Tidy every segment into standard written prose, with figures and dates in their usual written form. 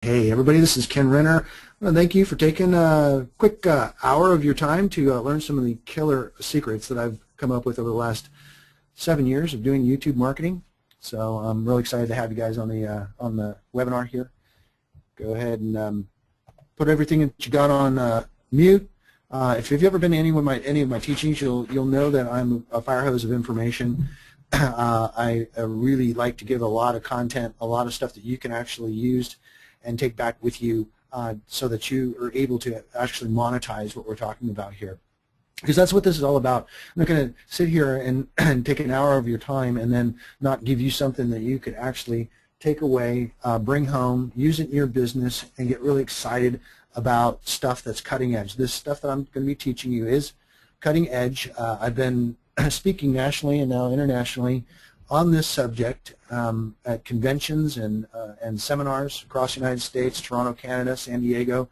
Hey everybody, this is Ken Renner. I want to thank you for taking a quick hour of your time to learn some of the killer secrets that I've come up with over the last 7 years of doing YouTube marketing. So I'm really excited to have you guys on the webinar here. Go ahead and put everything that you got on mute. If you've ever been to any of my teachings, you'll know that I'm a fire hose of information. I really like to give a lot of content, a lot of stuff that you can actually use and take back with you so that you are able to actually monetize what we're talking about here. Because that's what this is all about. I'm not going to sit here and take an hour of your time and then not give you something that you could actually take away, bring home, use it in your business, and get really excited about stuff that's cutting edge. This stuff that I'm going to be teaching you is cutting edge. I've been speaking nationally and now internationally on this subject at conventions and seminars across the United States, Toronto, Canada, San Diego,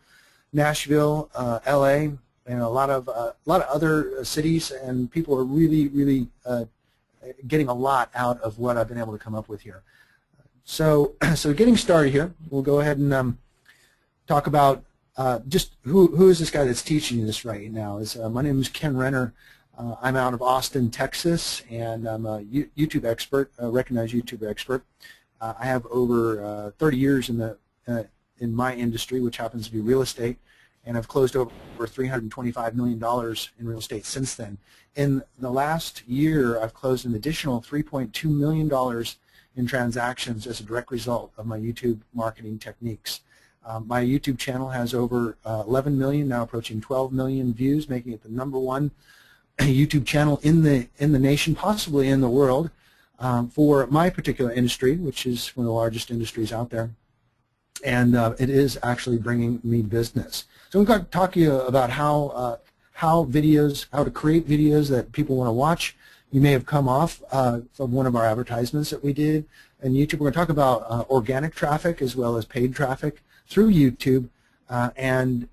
Nashville, LA, and a lot of other cities, and people are really getting a lot out of what I've been able to come up with here. So getting started here, we'll go ahead and talk about just who is this guy that's teaching this right now. My name is Ken Renner. I'm out of Austin, Texas, and I'm a YouTube expert, a recognized YouTube expert. I have over 30 years in my industry, which happens to be real estate, and I've closed over $325 million in real estate since then. In the last year, I've closed an additional $3.2 million in transactions as a direct result of my YouTube marketing techniques. My YouTube channel has over 11 million, now approaching 12 million views, making it the #1 YouTube channel in the nation, possibly in the world, for my particular industry, which is one of the largest industries out there, and it is actually bringing me business. So I'm going to talk to you about how to create videos that people want to watch. You may have come off from one of our advertisements that we did in YouTube. We're going to talk about organic traffic as well as paid traffic through YouTube. And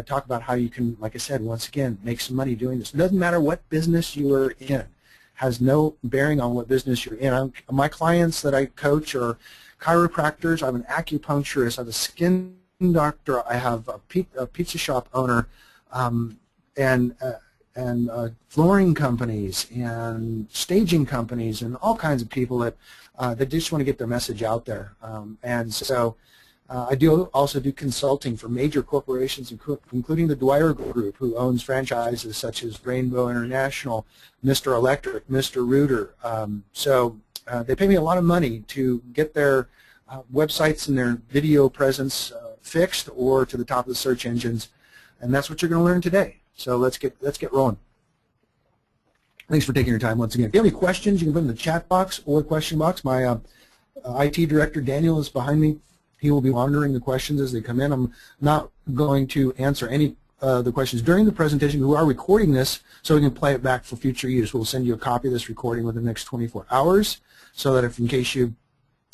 talk about how you can, like I said, once again, make some money doing this. It doesn't matter what business you are in. Has no bearing on what business you're in. My clients that I coach are chiropractors. I'm an acupuncturist. I have a skin doctor. I have a pizza shop owner, and flooring companies and staging companies and all kinds of people that just want to get their message out there. And so I also do consulting for major corporations, including the Dwyer Group, who owns franchises such as Rainbow International, Mr. Electric, Mr. Rooter. So they pay me a lot of money to get their websites and their video presence fixed or to the top of the search engines, and that's what you're going to learn today. So let's get rolling. Thanks for taking your time once again. If you have any questions, you can put them in the chat box or question box. My IT director, Daniel, is behind me. He will be monitoring the questions as they come in. I'm not going to answer any of the questions during the presentation. We are recording this so we can play it back for future use. We'll send you a copy of this recording within the next 24 hours so that if in case you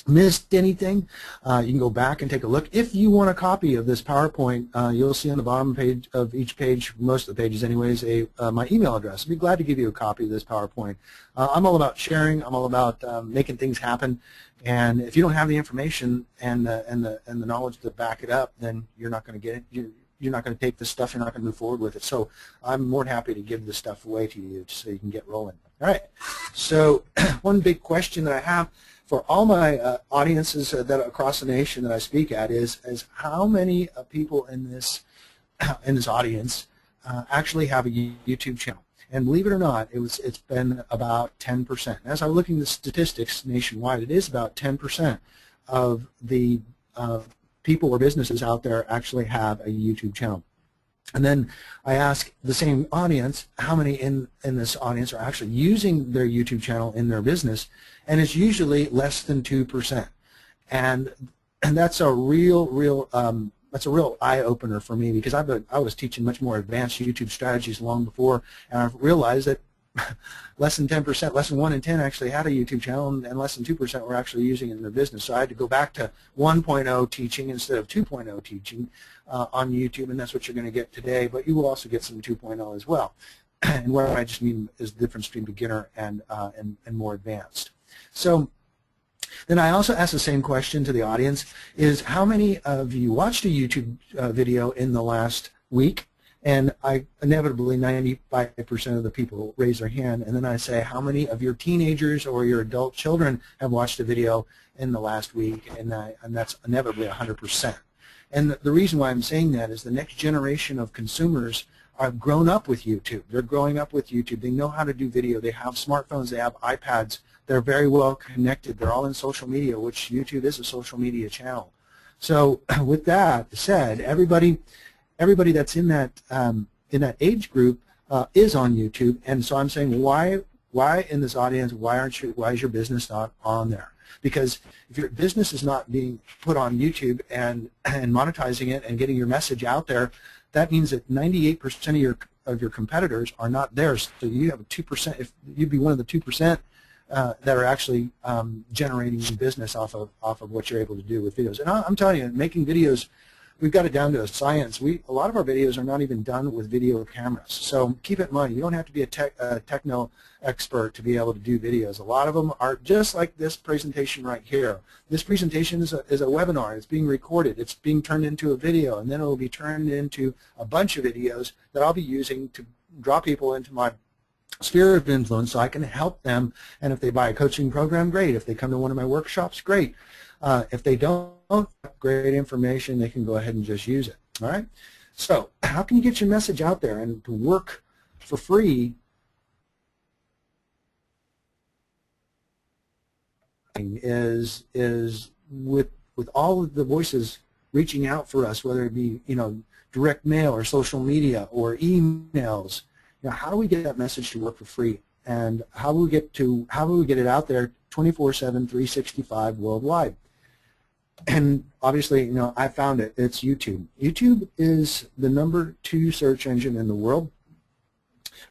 missed anything, you can go back and take a look. If you want a copy of this PowerPoint, you'll see on the bottom page of each page, most of the pages anyways, my email address. I'd be glad to give you a copy of this PowerPoint. I'm all about sharing. I'm all about making things happen. And if you don't have the information and the knowledge to back it up, then you're not going to get it. You're not going to take this stuff. You're not going to move forward with it. So I'm more than happy to give this stuff away to you so you can get rolling. All right. So one big question that I have for all my audiences that across the nation that I speak at is how many people in this audience actually have a YouTube channel? And believe it or not, it's been about 10%. As I'm looking at the statistics nationwide, it is about 10% of the people or businesses out there actually have a YouTube channel. And then I ask the same audience, how many in this audience are actually using their YouTube channel in their business, and it's usually less than 2%. And that's a real eye-opener for me, because I was teaching much more advanced YouTube strategies long before, and I've realized that less than 10%, less than 1 in 10 actually had a YouTube channel, and less than 2% were actually using it in their business. So I had to go back to 1.0 teaching instead of 2.0 teaching on YouTube, and that's what you're going to get today. But you will also get some 2.0 as well. And what I just mean is the difference between beginner and more advanced. So Then I also ask the same question to the audience, is how many of you watched a YouTube video in the last week? And inevitably 95% of the people raise their hand, and then I say, how many of your teenagers or your adult children have watched a video in the last week? And that's inevitably 100%. And the reason why I'm saying that is the next generation of consumers have grown up with YouTube. They're growing up with YouTube. They know how to do video. They have smartphones. They have iPads. They're very well connected. They're all in social media, which YouTube is a social media channel. So with that said, everybody that's in that age group is on YouTube, and so I'm saying, why in this audience, why is your business not on there? Because if your business is not being put on YouTube and monetizing it and getting your message out there, that means that 98% of your competitors are not there. So you have a 2%. If you'd be one of the 2% that are actually generating business off of what you're able to do with videos. And I'm telling you, making videos, we've got it down to a science. A lot of our videos are not even done with video cameras. So keep it in mind, you don't have to be a techno expert to be able to do videos. A lot of them are just like this presentation right here. This presentation is a webinar. It's being recorded. It's being turned into a video, and then it will be turned into a bunch of videos that I'll be using to draw people into my sphere of influence so I can help them. And if they buy a coaching program, great. If they come to one of my workshops, great. If they don't, great information, they can go ahead and just use it. All right? So how can you get your message out there and to work for free? Is with all of the voices reaching out for us, whether it be direct mail or social media or emails. How do we get that message to work for free? And how do we get it out there 24/7, 365 worldwide? And obviously, I found it. It's YouTube. YouTube is the #2 search engine in the world,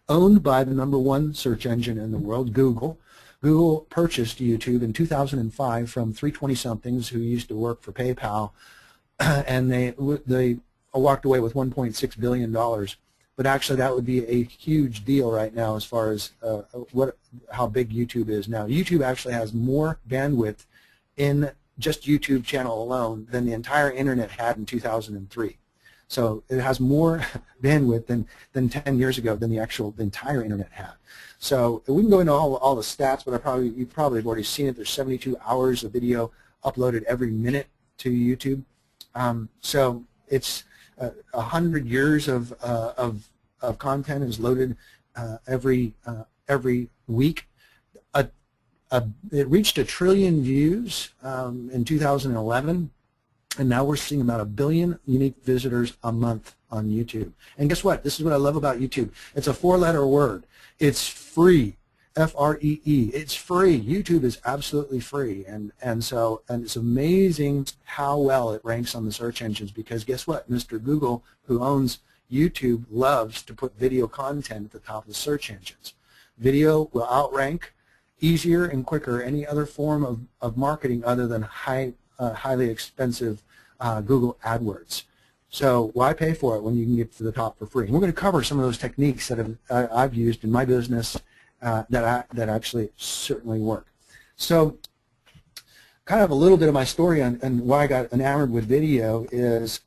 owned by the #1 search engine in the world, Google. Google purchased YouTube in 2005 from 320-somethings who used to work for PayPal, and they walked away with $1.6 billion. But actually, that would be a huge deal right now as far as how big YouTube is now. YouTube actually has more bandwidth in just YouTube channel alone than the entire internet had in 2003. So it has more bandwidth than 10 years ago than the entire internet had. So we can go into all the stats, but you probably have already seen it. There's 72 hours of video uploaded every minute to YouTube. So it's 100 years of content is loaded every week. It reached 1 trillion views in 2011, and now we're seeing about 1 billion unique visitors a month on YouTube. And guess what? This is what I love about YouTube. It's a 4-letter word. It's free. F-R-E-E. It's free. YouTube is absolutely free, and it's amazing how well it ranks on the search engines, because guess what? Mr. Google, who owns YouTube, loves to put video content at the top of the search engines. Video will outrank easier and quicker any other form of marketing other than highly expensive Google AdWords. So why pay for it when you can get to the top for free? And we're going to cover some of those techniques that I've used in my business that actually certainly work. So kind of a little bit of my story on why I got enamored with video is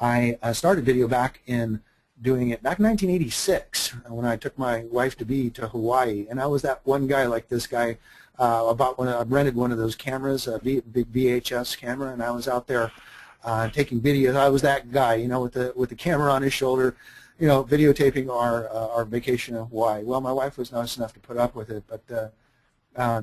I started video back in 1986 when I took my wife-to-be to Hawaii, and I was that one guy like this guy. I rented one of those cameras, a big VHS camera, and I was out there taking videos. I was that guy, with the camera on his shoulder, videotaping our vacation in Hawaii. Well, my wife was nice enough to put up with it, but the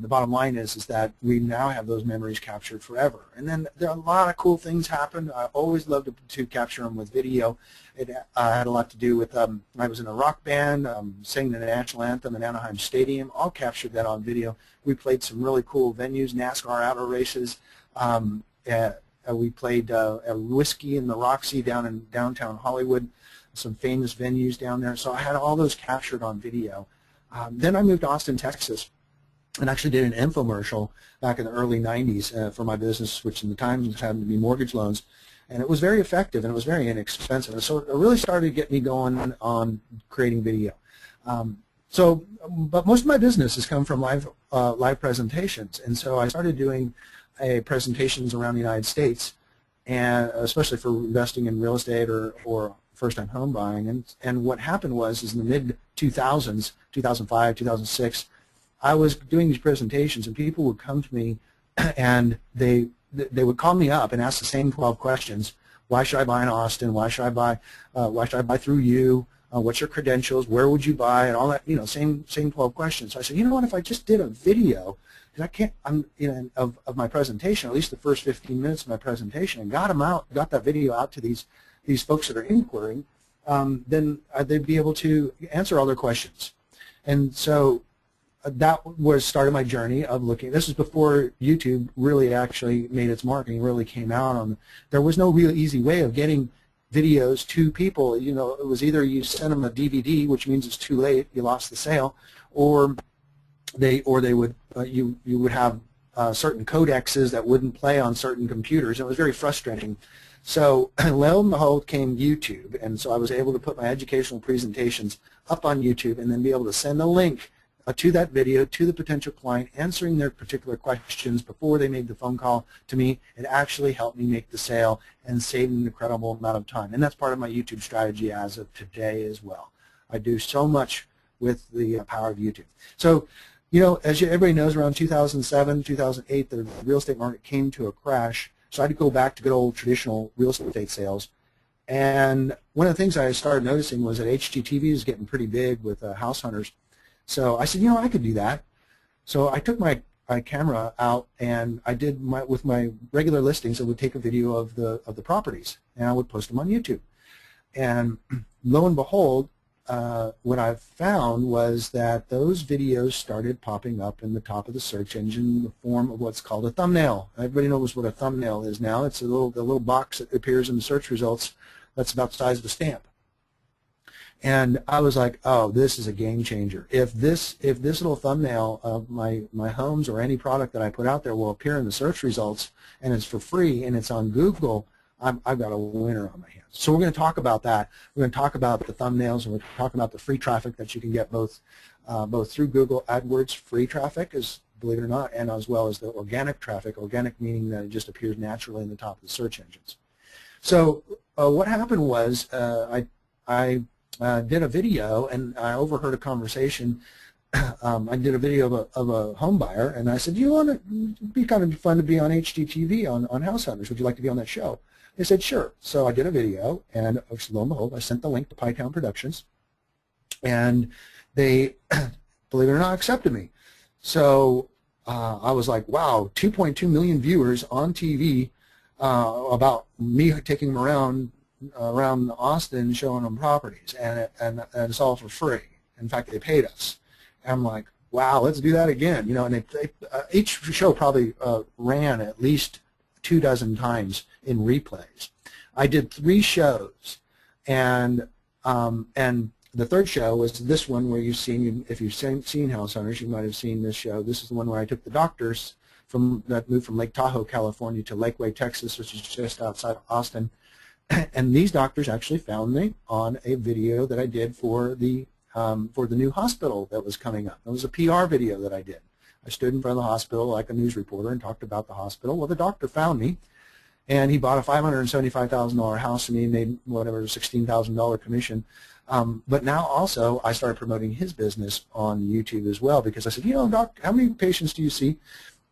bottom line is that we now have those memories captured forever. And then there are a lot of cool things happen. I always loved to capture them with video. It had a lot to do with, I was in a rock band, singing the national anthem in Anaheim Stadium. All captured that on video. We played some really cool venues, NASCAR auto races. We played Whiskey in the Roxy down in downtown Hollywood, some famous venues down there. So I had all those captured on video. Then I moved to Austin, Texas, and actually did an infomercial back in the early 90s for my business, which in the time happened to be mortgage loans. And it was very effective, and it was very inexpensive. And so it really started to get me going on creating video. But most of my business has come from live presentations, and so I started doing presentations around the United States, and especially for investing in real estate or first-time home buying. And what happened is in the mid-2000s, 2005, 2006, I was doing these presentations, and people would come to me, and they would call me up and ask the same 12 questions. Why should I buy in Austin? Why should I buy through you? What's your credentials? Where would you buy? And all that, same 12 questions. So I said, you know what? If I just did a video, because of my presentation, at least the first 15 minutes of my presentation, and got that video out to these folks that are inquiring, then they'd be able to answer all their questions. And so that was started my journey of looking. This is before YouTube really actually made its marketing, really came out. There was no real easy way of getting videos to people. It was either you send them a DVD, which means it's too late, you lost the sale, or they would you would have certain codexes that wouldn't play on certain computers. It was very frustrating. So lo and behold came YouTube, and so I was able to put my educational presentations up on YouTube and then be able to send a link to that video to the potential client, answering their particular questions before they made the phone call to me. It actually helped me make the sale and save an incredible amount of time. And that's part of my YouTube strategy as of today as well. I do so much with the power of YouTube. So, as everybody knows, around 2007, 2008, the real estate market came to a crash. So I had to go back to good old traditional real estate sales. And one of the things I started noticing was that HGTV is getting pretty big with house hunters. So I said, I could do that. So I took my camera out, and I did with my regular listings, I would take a video of the properties, and I would post them on YouTube. And lo and behold, what I found was that those videos started popping up in the top of the search engine in the form of what's called a thumbnail. Everybody knows what a thumbnail is now. It's the little box that appears in the search results that's about the size of a stamp. And I was like, oh, this is a game changer. If this little thumbnail of my homes or any product that I put out there will appear in the search results, and it's for free, and it's on Google, I've got a winner on my hands. So we're going to talk about that. We're going to talk about the thumbnails, and we're talking about the free traffic that you can get both through Google AdWords free traffic, believe it or not, and as well as the organic traffic. Organic meaning that it just appears naturally in the top of the search engines. So what happened was I did a video, and I overheard a conversation. I did a video of a home buyer, and I said, it'd be kind of fun to be on HGTV on House Hunters. Would you like to be on that show? They said, sure. So I did a video, and lo and behold, I sent the link to Pytown Productions, and they, believe it or not, accepted me. So I was like, wow, 2.2 million viewers on TV about me taking them around Austin showing them properties, and it's all for free. In fact, they paid us. And I'm like, wow, let's do that again. And each show probably ran at least 24 times in replays. I did 3 shows, and the third show was this one where if you've seen House Hunters, you might have seen this show. This is the one where I took the doctors that moved from Lake Tahoe, California to Lakeway, Texas, which is just outside of Austin. And these doctors actually found me on a video that I did for the new hospital that was coming up. It was a PR video that I did. I stood in front of the hospital like a news reporter and talked about the hospital. Well, the doctor found me, and he bought a $575,000 house, and he made whatever, $16,000 commission. But now also I started promoting his business on YouTube as well, because I said, doc, how many patients do you see?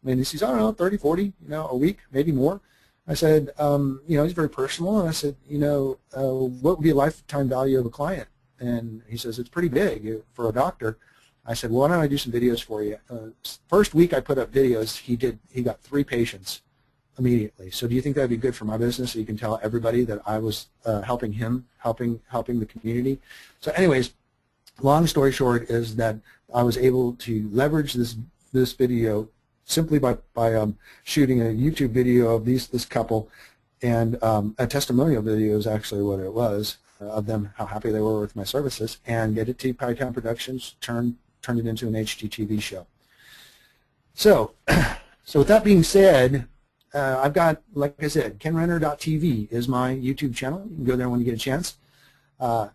And he says, I don't know, 30, 40, a week, maybe more. I said, he's very personal, and I said, what would be a lifetime value of a client? And he says, it's pretty big for a doctor. I said, well, why don't I do some videos for you? First week I put up videos, he got 3 patients immediately. So do you think that would be good for my business, so you can tell everybody that I was helping him, helping the community? So anyways, long story short is that I was able to leverage this video simply by shooting a YouTube video of this couple, and a testimonial video is actually what it was, of them, how happy they were with my services, and get it to Pytown Productions, turn it into an HGTV show. So with that being said, I've got, like I said, kenrenner.tv is my YouTube channel. You can go there when you get a chance.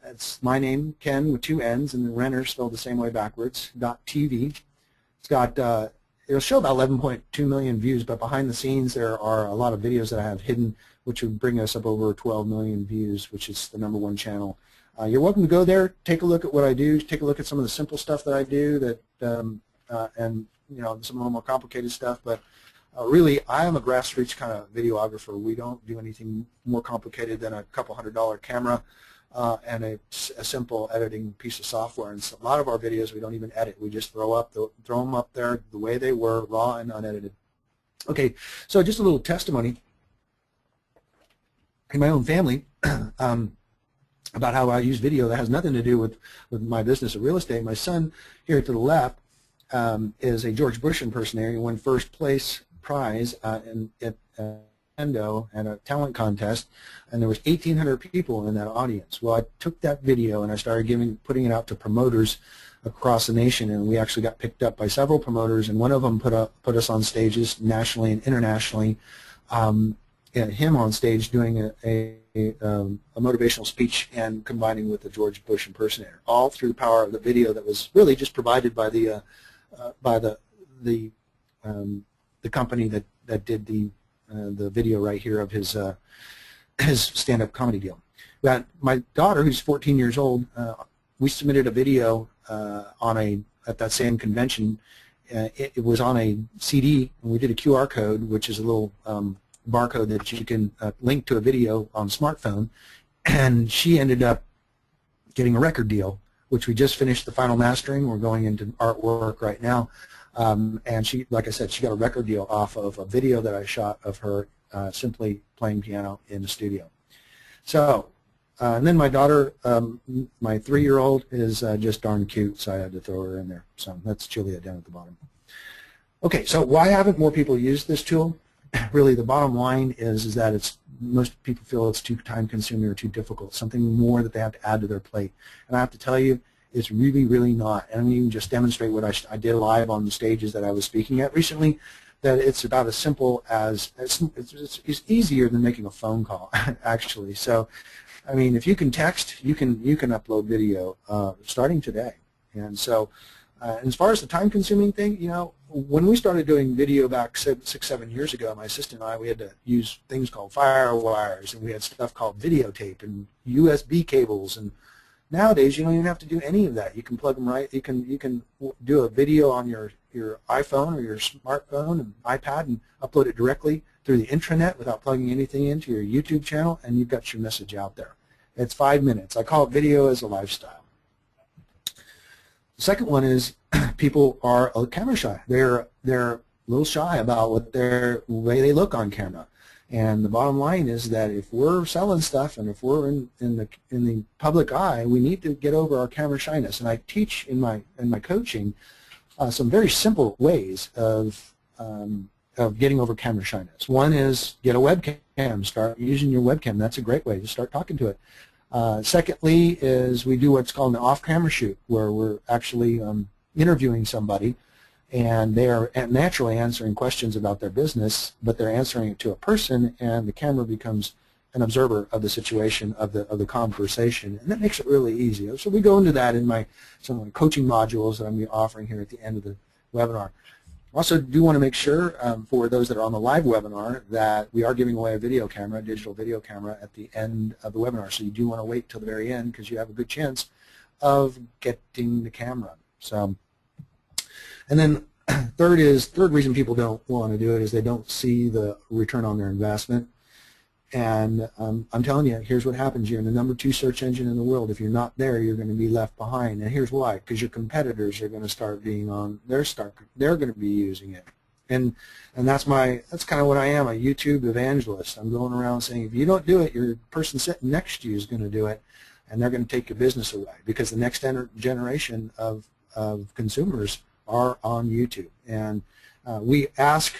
It's my name, Ken, with 2 N's, and then Renner spelled the same way backwards, .tv. It's got, it'll show about 11.2 million views, but behind the scenes there are a lot of videos that I have hidden, which would bring us up over 12 million views, which is the #1 channel. You're welcome to go there, take a look at what I do, take a look at some of the simple stuff that I do, that and some of the more complicated stuff. But really, I am a grassroots kind of videographer. We don't do anything more complicated than a couple $100 camera and a simple editing piece of software. And so a lot of our videos we don't even edit. We just throw them up there the way they were, raw and unedited. Okay, so just a little testimony in my own family about how I use video that has nothing to do with my business of real estate. My son here to the left is a George Bush impersonator. He won first place prize at Nintendo and a talent contest, and there was 1,800 people in that audience. Well, I took that video and I started putting it out to promoters across the nation, and we actually got picked up by several promoters, and one of them put us on stages nationally and internationally. Him on stage doing a motivational speech and combining with the George Bush impersonator, all through the power of the video that was really just provided by the company that did the video right here of his stand-up comedy deal. But my daughter, who's 14 years old, we submitted a video at that same convention. It was on a CD, and we did a QR code, which is a little barcode that you can link to a video on smartphone, and she ended up getting a record deal, which we just finished the final mastering. We're going into artwork right now, and she, like I said, she got a record deal off of a video that I shot of her simply playing piano in the studio. So, and then my daughter, my 3-year-old, is just darn cute, so I had to throw her in there. So that's Julia down at the bottom. Okay, so why haven't more people used this tool? Really, the bottom line is that most people feel it's too time-consuming or too difficult, something more that they have to add to their plate. And I have to tell you, it's really, really not. And I mean, just demonstrate what I did live on the stages that I was speaking at recently, that it's about as simple as, it's easier than making a phone call, actually. So, I mean, if you can text, you can upload video starting today. And so, as far as the time-consuming thing, when we started doing video back 6-7 years ago, my assistant and I, we had to use things called firewires, and we had stuff called videotape and USB cables. And nowadays, you don't even have to do any of that. You can plug them right. You can do a video on your iPhone or your smartphone and iPad and upload it directly through the intranet without plugging anything into your YouTube channel, and you've got your message out there. It's 5 minutes. I call it video as a lifestyle. The second one is people are camera shy. They're a little shy about the way they look on camera. And the bottom line is that if we're selling stuff and if we're in the public eye, we need to get over our camera shyness. And I teach in my coaching some very simple ways of getting over camera shyness. One is get a webcam. Start using your webcam. That's a great way to start talking to it. Secondly is we do what's called an off-camera shoot, where we're actually interviewing somebody, and they are naturally answering questions about their business, but they're answering it to a person, and the camera becomes an observer of the situation, of the conversation, and that makes it really easy. So we go into that in some of my coaching modules that I'm offering here at the end of the webinar. Also do want to make sure for those that are on the live webinar that we are giving away a video camera, a digital video camera, at the end of the webinar. So you do want to wait till the very end because you have a good chance of getting the camera. So, and then third reason people don't want to do it is they don't see the return on their investment. And I'm telling you, here's what happens. You're in the #2 search engine in the world. If you're not there, you're going to be left behind. And here's why: because your competitors are going to start being on. They're going to be using it. And that's kind of what I am, a YouTube evangelist. I'm going around saying, if you don't do it, your person sitting next to you is going to do it, and they're going to take your business away, because the next generation of consumers are on YouTube. And I ask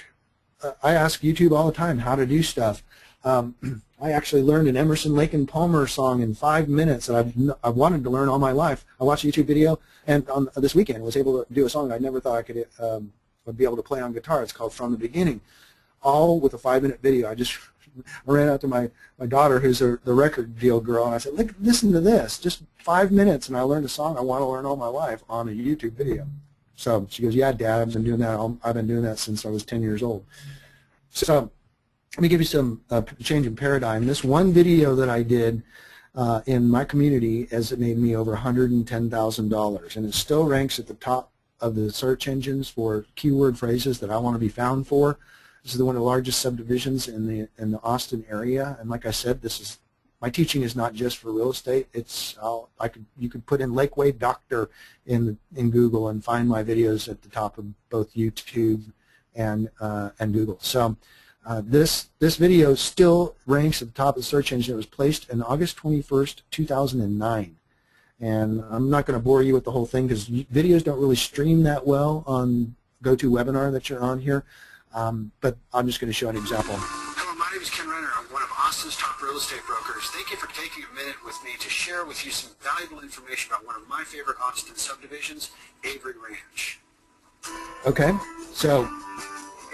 YouTube all the time how to do stuff. I actually learned an Emerson, Lake and Palmer song in 5 minutes that I've wanted to learn all my life. I watched a YouTube video, and on this weekend was able to do a song I never thought I could would be able to play on guitar. It's called From the Beginning, all with a 5-minute video. I just I ran out to my daughter, who's the record deal girl, and I said, "Look, listen to this. Just 5 minutes, and I learned a song I want to learn all my life on a YouTube video." So she goes, "Yeah, Dad, I've been doing that. I've been doing that since I was 10 years old." So let me give you some change in paradigm. This one video that I did in my community has made me over $110,000, and it still ranks at the top of the search engines for keyword phrases that I want to be found for. This is one of the largest subdivisions in the Austin area, and like I said, my teaching is not just for real estate. You could put in Lakeway Doctor in Google and find my videos at the top of both YouTube and Google. So this video still ranks at the top of the search engine. It was placed on August 21st, 2009. And I'm not going to bore you with the whole thing because videos don't really stream that well on GoToWebinar that you're on here. But I'm just going to show an example. Hello, my name is Ken Renner. I'm one of Austin's top real estate brokers. Thank you for taking a minute with me to share with you some valuable information about one of my favorite Austin subdivisions, Avery Ranch. Okay, so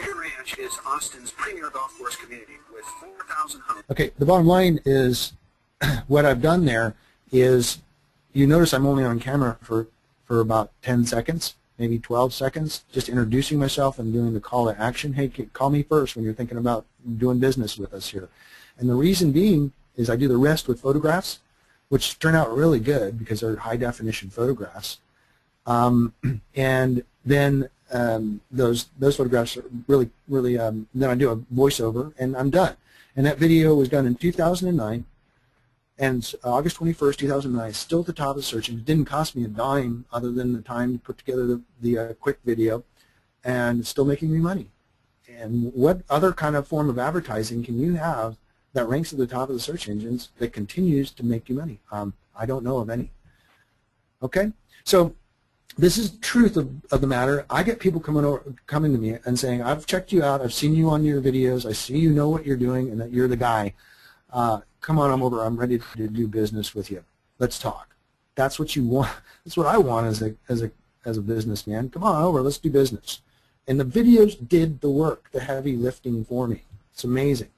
Avery Ranch is Austin's premier golf course community with 4,000 homes. Okay, the bottom line is what I've done there is, you notice I'm only on camera for about 10 seconds, maybe 12 seconds, just introducing myself and doing the call to action. Hey, call me first when you're thinking about doing business with us here. And the reason being is I do the rest with photographs, which turn out really good because they're high-definition photographs. And then those photographs are really, then I do a voiceover, and I'm done. And that video was done in 2009. And August 21st, 2009, still at the top of the search, and it didn't cost me a dime other than the time to put together the quick video, and it's still making me money. And what other kind of form of advertising can you have that ranks at the top of the search engines that continues to make you money? I don't know of any. Okay, so this is the truth of the matter. I get people coming to me and saying, "I've checked you out. I've seen you on your videos. I see you know what you're doing, and that you're the guy. Come on, I'm over. I'm ready to do business with you. Let's talk." That's what you want. That's what I want as a businessman. Come on over. Let's do business. And the videos did the work, the heavy lifting for me. It's amazing.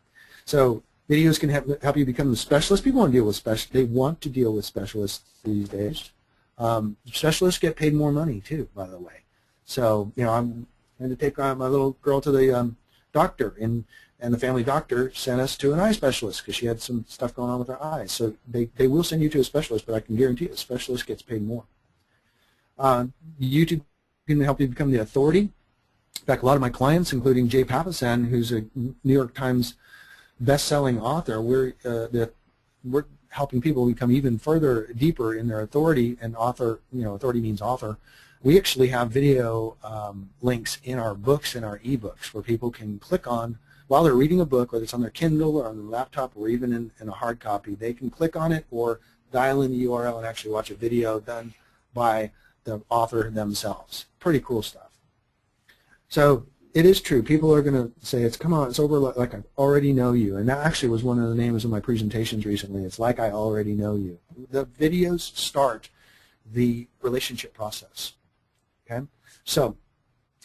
So videos can help you become a specialist. People want to deal with specialists. They want to deal with specialists these days. Specialists get paid more money too, by the way. So I'm going to take my little girl to the doctor, and the family doctor sent us to an eye specialist because she had some stuff going on with her eyes. So they will send you to a specialist, but I can guarantee you a specialist gets paid more. YouTube can help you become the authority. In fact, a lot of my clients, including Jay Papasan, who's a New York Times best-selling author, we're helping people become even further deeper in their authority. And author, authority means author. We actually have video links in our books and our ebooks where people can click on while they're reading a book, whether it's on their Kindle or on their laptop or even in a hard copy. They can click on it or dial in the URL and actually watch a video done by the author themselves. Pretty cool stuff. So it is true. People are going to say, come on, it's over like I already know you. And that actually was one of the names of my presentations recently. It's like I already know you. The videos start the relationship process. Okay? So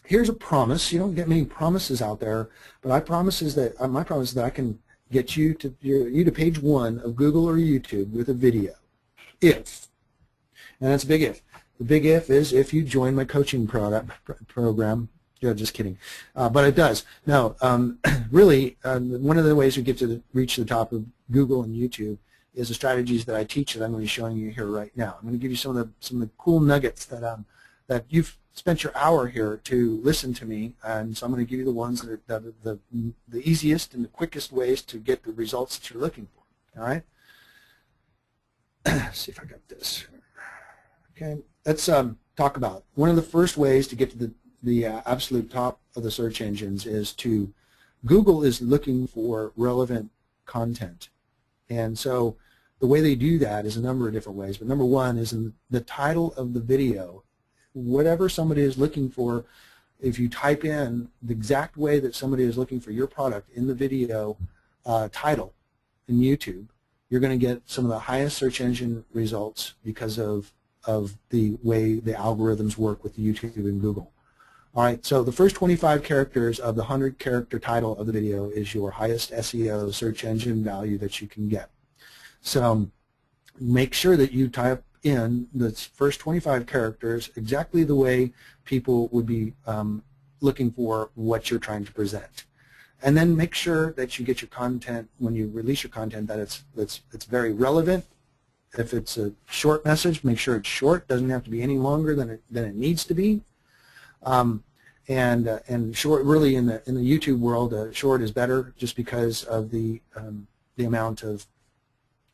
here's a promise. You don't get many promises out there, but my promise is that I can get you to page 1 of Google or YouTube with a video. If, and that's a big if. The big if is if you join my coaching program. Yeah, just kidding. But it does. Now, really, one of the ways we get to reach the top of Google and YouTube is the strategies that I teach that I'm going to be showing you here right now. I'm going to give you some of the cool nuggets that you've spent your hour here to listen to me, and so I'm going to give you the ones that are the easiest and the quickest ways to get the results that you're looking for. All right? Let's see if I got this. Okay, let's talk about one of the first ways to get to the absolute top of the search engines is Google is looking for relevant content, and so the way they do that is a number of different ways. But number one is in the title of the video. Whatever somebody is looking for, if you type in the exact way that somebody is looking for your product in the video title in YouTube, you're going to get some of the highest search engine results because of the way the algorithms work with YouTube and Google. All right, so the first 25 characters of the 100-character title of the video is your highest SEO search engine value that you can get. So make sure that you type in the first 25 characters exactly the way people would be looking for what you're trying to present. And then make sure that you get your content, when you release your content, that it's very relevant. If it's a short message, make sure it's short. Doesn't have to be any longer than it needs to be. And short, really, in the YouTube world, short is better just because of the amount of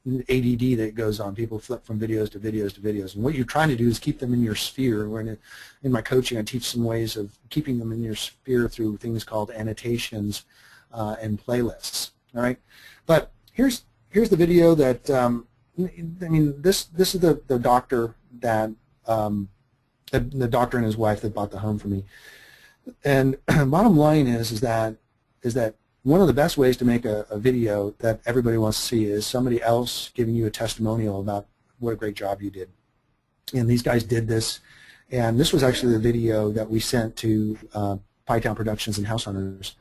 ADD that goes on. People flip from videos to videos to videos, and what you're trying to do is keep them in your sphere. When in my coaching, I teach some ways of keeping them in your sphere through things called annotations and playlists. All right, but here's the video that I mean, this is the doctor that the doctor and his wife that bought the home for me. And bottom line is that one of the best ways to make a video that everybody wants to see is somebody else giving you a testimonial about what a great job you did. And these guys did this, and this was actually the video that we sent to Pytown Productions and House Hunters,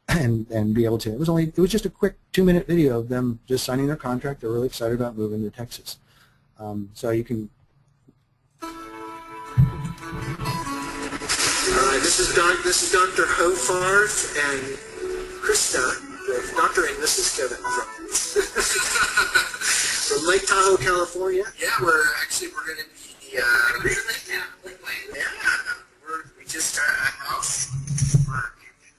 and be able to. It was just a quick 2-minute video of them just signing their contract. They're really excited about moving to Texas. So you can. This is Dr. Hofarth and Krista with Dr. and Mrs. Kevin from Lake Tahoe, California. Yeah, we're going to be we just got a house. We're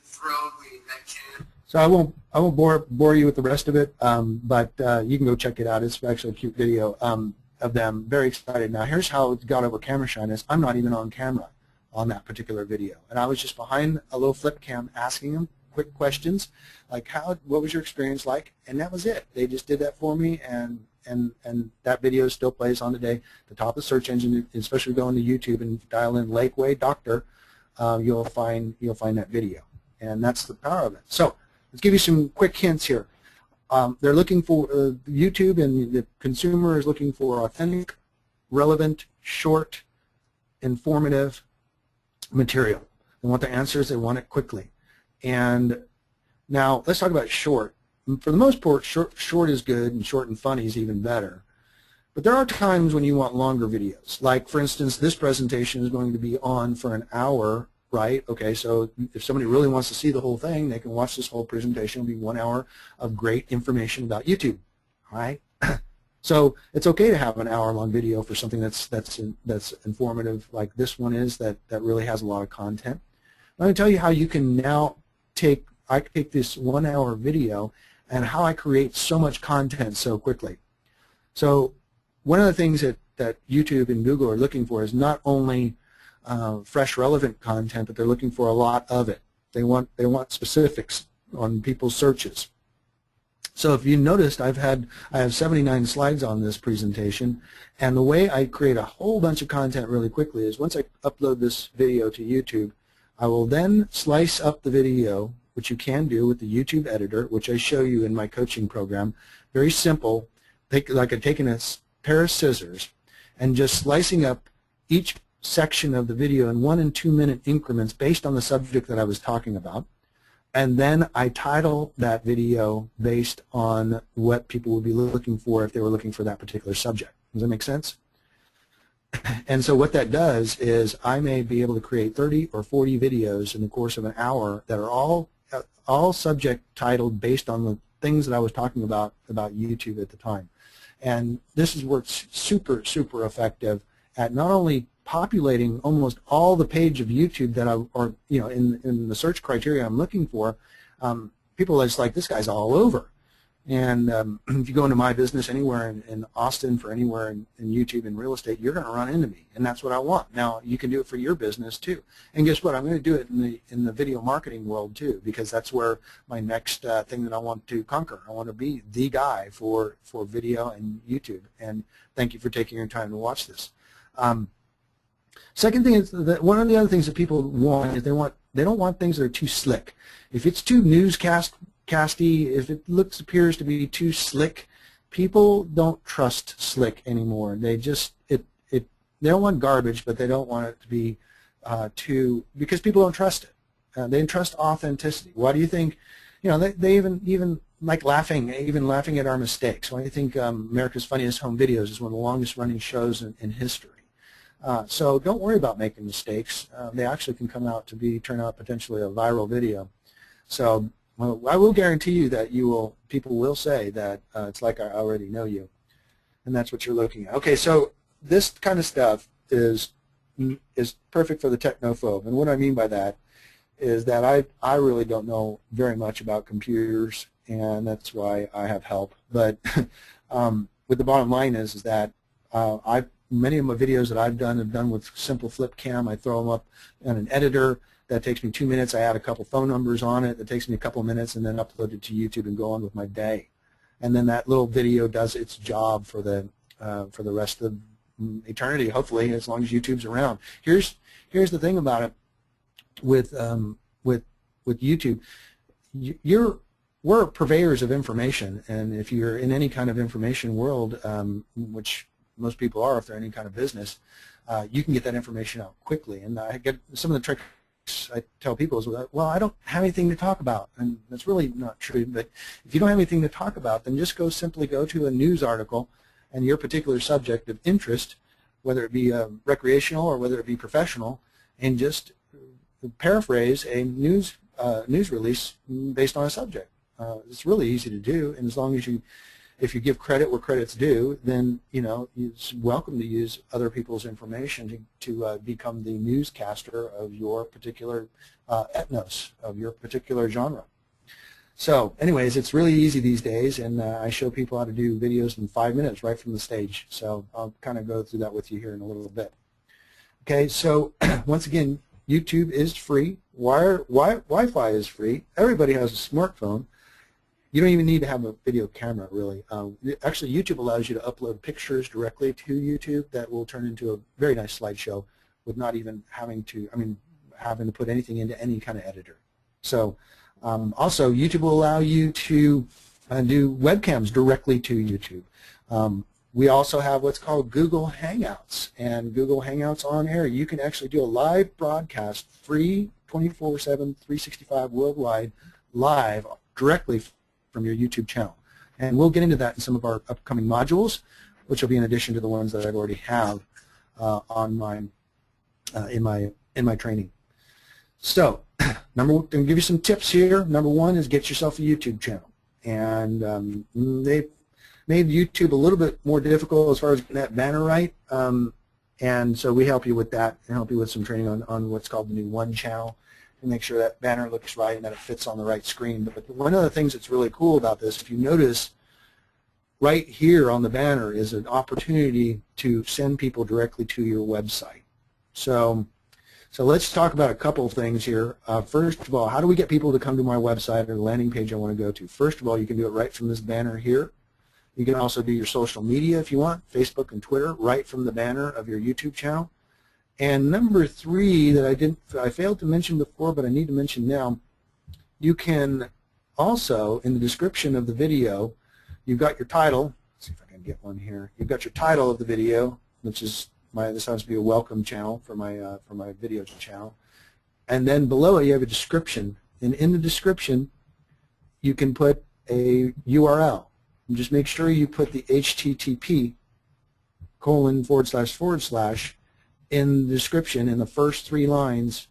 thrilled we met Ken. So I won't bore you with the rest of it, but you can go check it out. It's actually a cute video of them. Very excited. Now here's how it got over camera shyness. I'm not even on camera on that particular video, and I was just behind a little flip cam asking them quick questions like what was your experience like, and that was it. They just did that for me, and that video still plays on today. The top of the search engine, especially going to YouTube and dial in Lakeway Doctor, you'll find that video, and that's the power of it. So let's give you some quick hints here. They're looking for YouTube, and the consumer is looking for authentic, relevant, short, informative material. They want the answers. They want it quickly. And now let's talk about short. For the most part, short is good, and short and funny is even better. But there are times when you want longer videos. Like, for instance, this presentation is going to be on for an hour, right? Okay, so if somebody really wants to see the whole thing, they can watch this whole presentation. It'll be 1 hour of great information about YouTube, all right? So it's okay to have an hour-long video for something that's informative, like this one is, that really has a lot of content. I'm going to tell you how you can now take this 1 hour video and how I create so much content so quickly. So one of the things that YouTube and Google are looking for is not only fresh, relevant content, but they're looking for a lot of it. They want specifics on people's searches. So if you noticed, I have 79 slides on this presentation, and the way I create a whole bunch of content really quickly is once I upload this video to YouTube, I will then slice up the video, which you can do with the YouTube editor, which I show you in my coaching program. Very simple, like I'm taking a pair of scissors and just slicing up each section of the video in 1 and 2 minute increments based on the subject that I was talking about. And then I title that video based on what people would be looking for if they were looking for that particular subject. Does that make sense? And so what that does is I may be able to create 30 or 40 videos in the course of an hour that are all subject titled based on the things that I was talking about YouTube at the time. And this has worked super, super effective at not only populating almost all the page of YouTube that in the search criteria I'm looking for, people are just like, this guy's all over. And if you go into my business anywhere in Austin, for anywhere in YouTube and real estate, you're going to run into me, and that's what I want. Now you can do it for your business too. And guess what? I'm going to do it in the video marketing world too, because that's where my next thing that I want to conquer. I want to be the guy for video and YouTube. And thank you for taking your time to watch this. Second thing is that one of the other things that people want is they don't want things that are too slick. If it's too newscasty, if it appears to be too slick, people don't trust slick anymore. They don't want garbage, but they don't want it to be because people don't trust it. They trust authenticity. Why do you think, they even like laughing at our mistakes. Why do you think America's Funniest Home Videos is one of the longest running shows in history? So don't worry about making mistakes. They actually can turn out potentially a viral video. So I will guarantee you that people will say that it's like I already know you, and that's what you're looking at. Okay, so this kind of stuff is perfect for the technophobe, and what I mean by that is that I really don't know very much about computers, and that's why I have help. But what the bottom line is that many of my videos that I've done with simple flip cam. I throw them up in an editor. That takes me 2 minutes. I add a couple phone numbers on it. That takes me a couple minutes, and then upload it to YouTube and go on with my day. And then that little video does its job for the rest of eternity, hopefully, as long as YouTube's around. Here's the thing about it with YouTube. We're purveyors of information, and if you're in any kind of information world, which most people are if they're in any kind of business, you can get that information out quickly. And I get some of the tricks I tell people is, well, I don't have anything to talk about, and that's really not true. But if you don't have anything to talk about, then just simply go to a news article and your particular subject of interest, whether it be recreational or whether it be professional, and just paraphrase a news release based on a subject. It's really easy to do, and as long as if you give credit where credit's due, then it's welcome to use other people's information to become the newscaster of your particular ethnos, of your particular genre. So anyways, it's really easy these days, and I show people how to do videos in 5 minutes right from the stage. So I'll kind of go through that with you here in a little bit. Okay, so once again, YouTube is free. Wi-Fi is free. Everybody has a smartphone. You don't even need to have a video camera, really. Actually, YouTube allows you to upload pictures directly to YouTube that will turn into a very nice slideshow with not even having to put anything into any kind of editor. So also, YouTube will allow you to do webcams directly to YouTube. We also have what's called Google Hangouts, and Google Hangouts on air. You can actually do a live broadcast, free, 24/7, 365 worldwide, live directly from your YouTube channel. And we'll get into that in some of our upcoming modules, which will be in addition to the ones that I already have on in my training. So, I'm going to give you some tips here. Number one is get yourself a YouTube channel. And they made YouTube a little bit more difficult as far as getting that banner right. And so we help you with that and help you with some training on what's called the new One channel, and make sure that banner looks right and that it fits on the right screen. But one of the things that's really cool about this, if you notice, right here on the banner is an opportunity to send people directly to your website. So let's talk about a couple of things here. First of all, how do we get people to come to my website or the landing page I want to go to? First of all, you can do it right from this banner here. You can also do your social media if you want, Facebook and Twitter, right from the banner of your YouTube channel. And number three that I failed to mention before, but I need to mention now, you can also, in the description of the video, you've got your title. Let's see if I can get one here. You've got your title of the video, which is this happens to be a welcome channel for my video channel. And then below it you have a description. And in the description you can put a URL. And just make sure you put the HTTP : / in the description in the first 3 lines,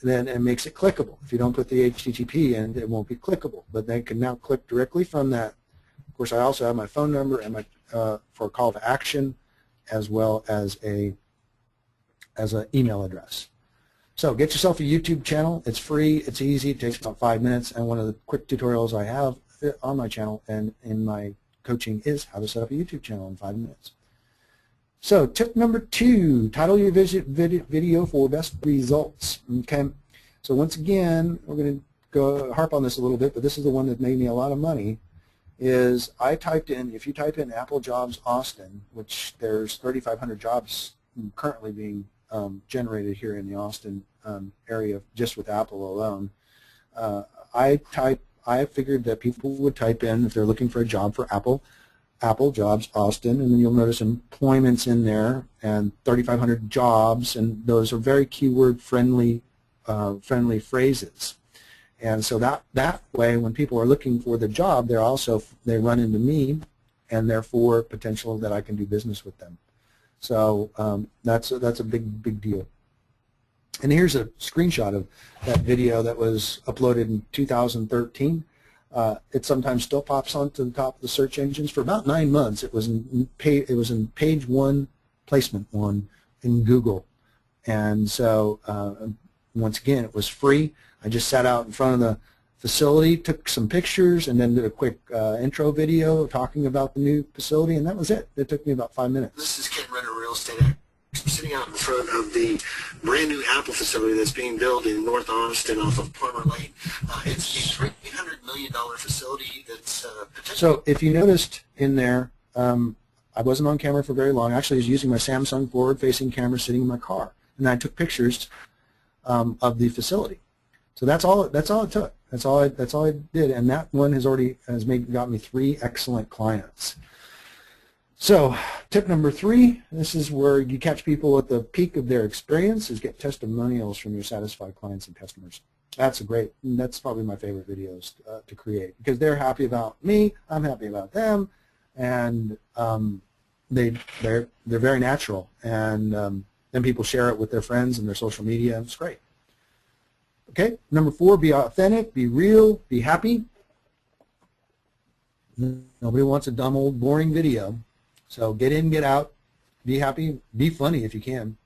then it makes it clickable. If you don't put the HTTP in, it won't be clickable. But they can now click directly from that. Of course, I also have my phone number and my for a call to action, as well as an email address. So get yourself a YouTube channel. It's free. It's easy. It takes about 5 minutes. And one of the quick tutorials I have on my channel and in my coaching is how to set up a YouTube channel in 5 minutes. So tip number 2, title your video for best results. Okay. So once again, we're going to go harp on this a little bit, but this is the one that made me a lot of money. Is I typed in, if you type in Apple jobs Austin, which there's 3,500 jobs currently being generated here in the Austin area just with Apple alone. I figured that people would type in, if they're looking for a job for Apple, Apple, jobs, Austin, and then you'll notice employments in there and 3,500 jobs, and those are very keyword friendly phrases. And so that way, when people are looking for the job, they run into me, and therefore potential that I can do business with them. So that's a big deal. And here's a screenshot of that video that was uploaded in 2013. It sometimes still pops onto the top of the search engines. For about 9 months, it was in page 1, placement 1 in Google. And so once again, it was free. I just sat out in front of the facility, took some pictures, and then did a quick intro video talking about the new facility, and that was it. It took me about 5 minutes. This is Ken Renner, real estate. I'm sitting out in front of the brand new Apple facility that's being built in North Austin off of Palmer Lane. It's a $300 million facility that's potentially... So if you noticed in there, I wasn't on camera for very long. Actually, I was using my Samsung forward-facing camera sitting in my car, and I took pictures of the facility. So that's all it took. That's all I did, and that one has got me 3 excellent clients. So tip number 3, this is where you catch people at the peak of their experience, is get testimonials from your satisfied clients and customers. That's probably my favorite videos to create, because they're happy about me, I'm happy about them, and they're very natural, and then people share it with their friends and their social media. It's great. Okay, number 4, be authentic, be real, be happy. Nobody wants a dumb, old, boring video. So get in, get out, be happy, be funny if you can.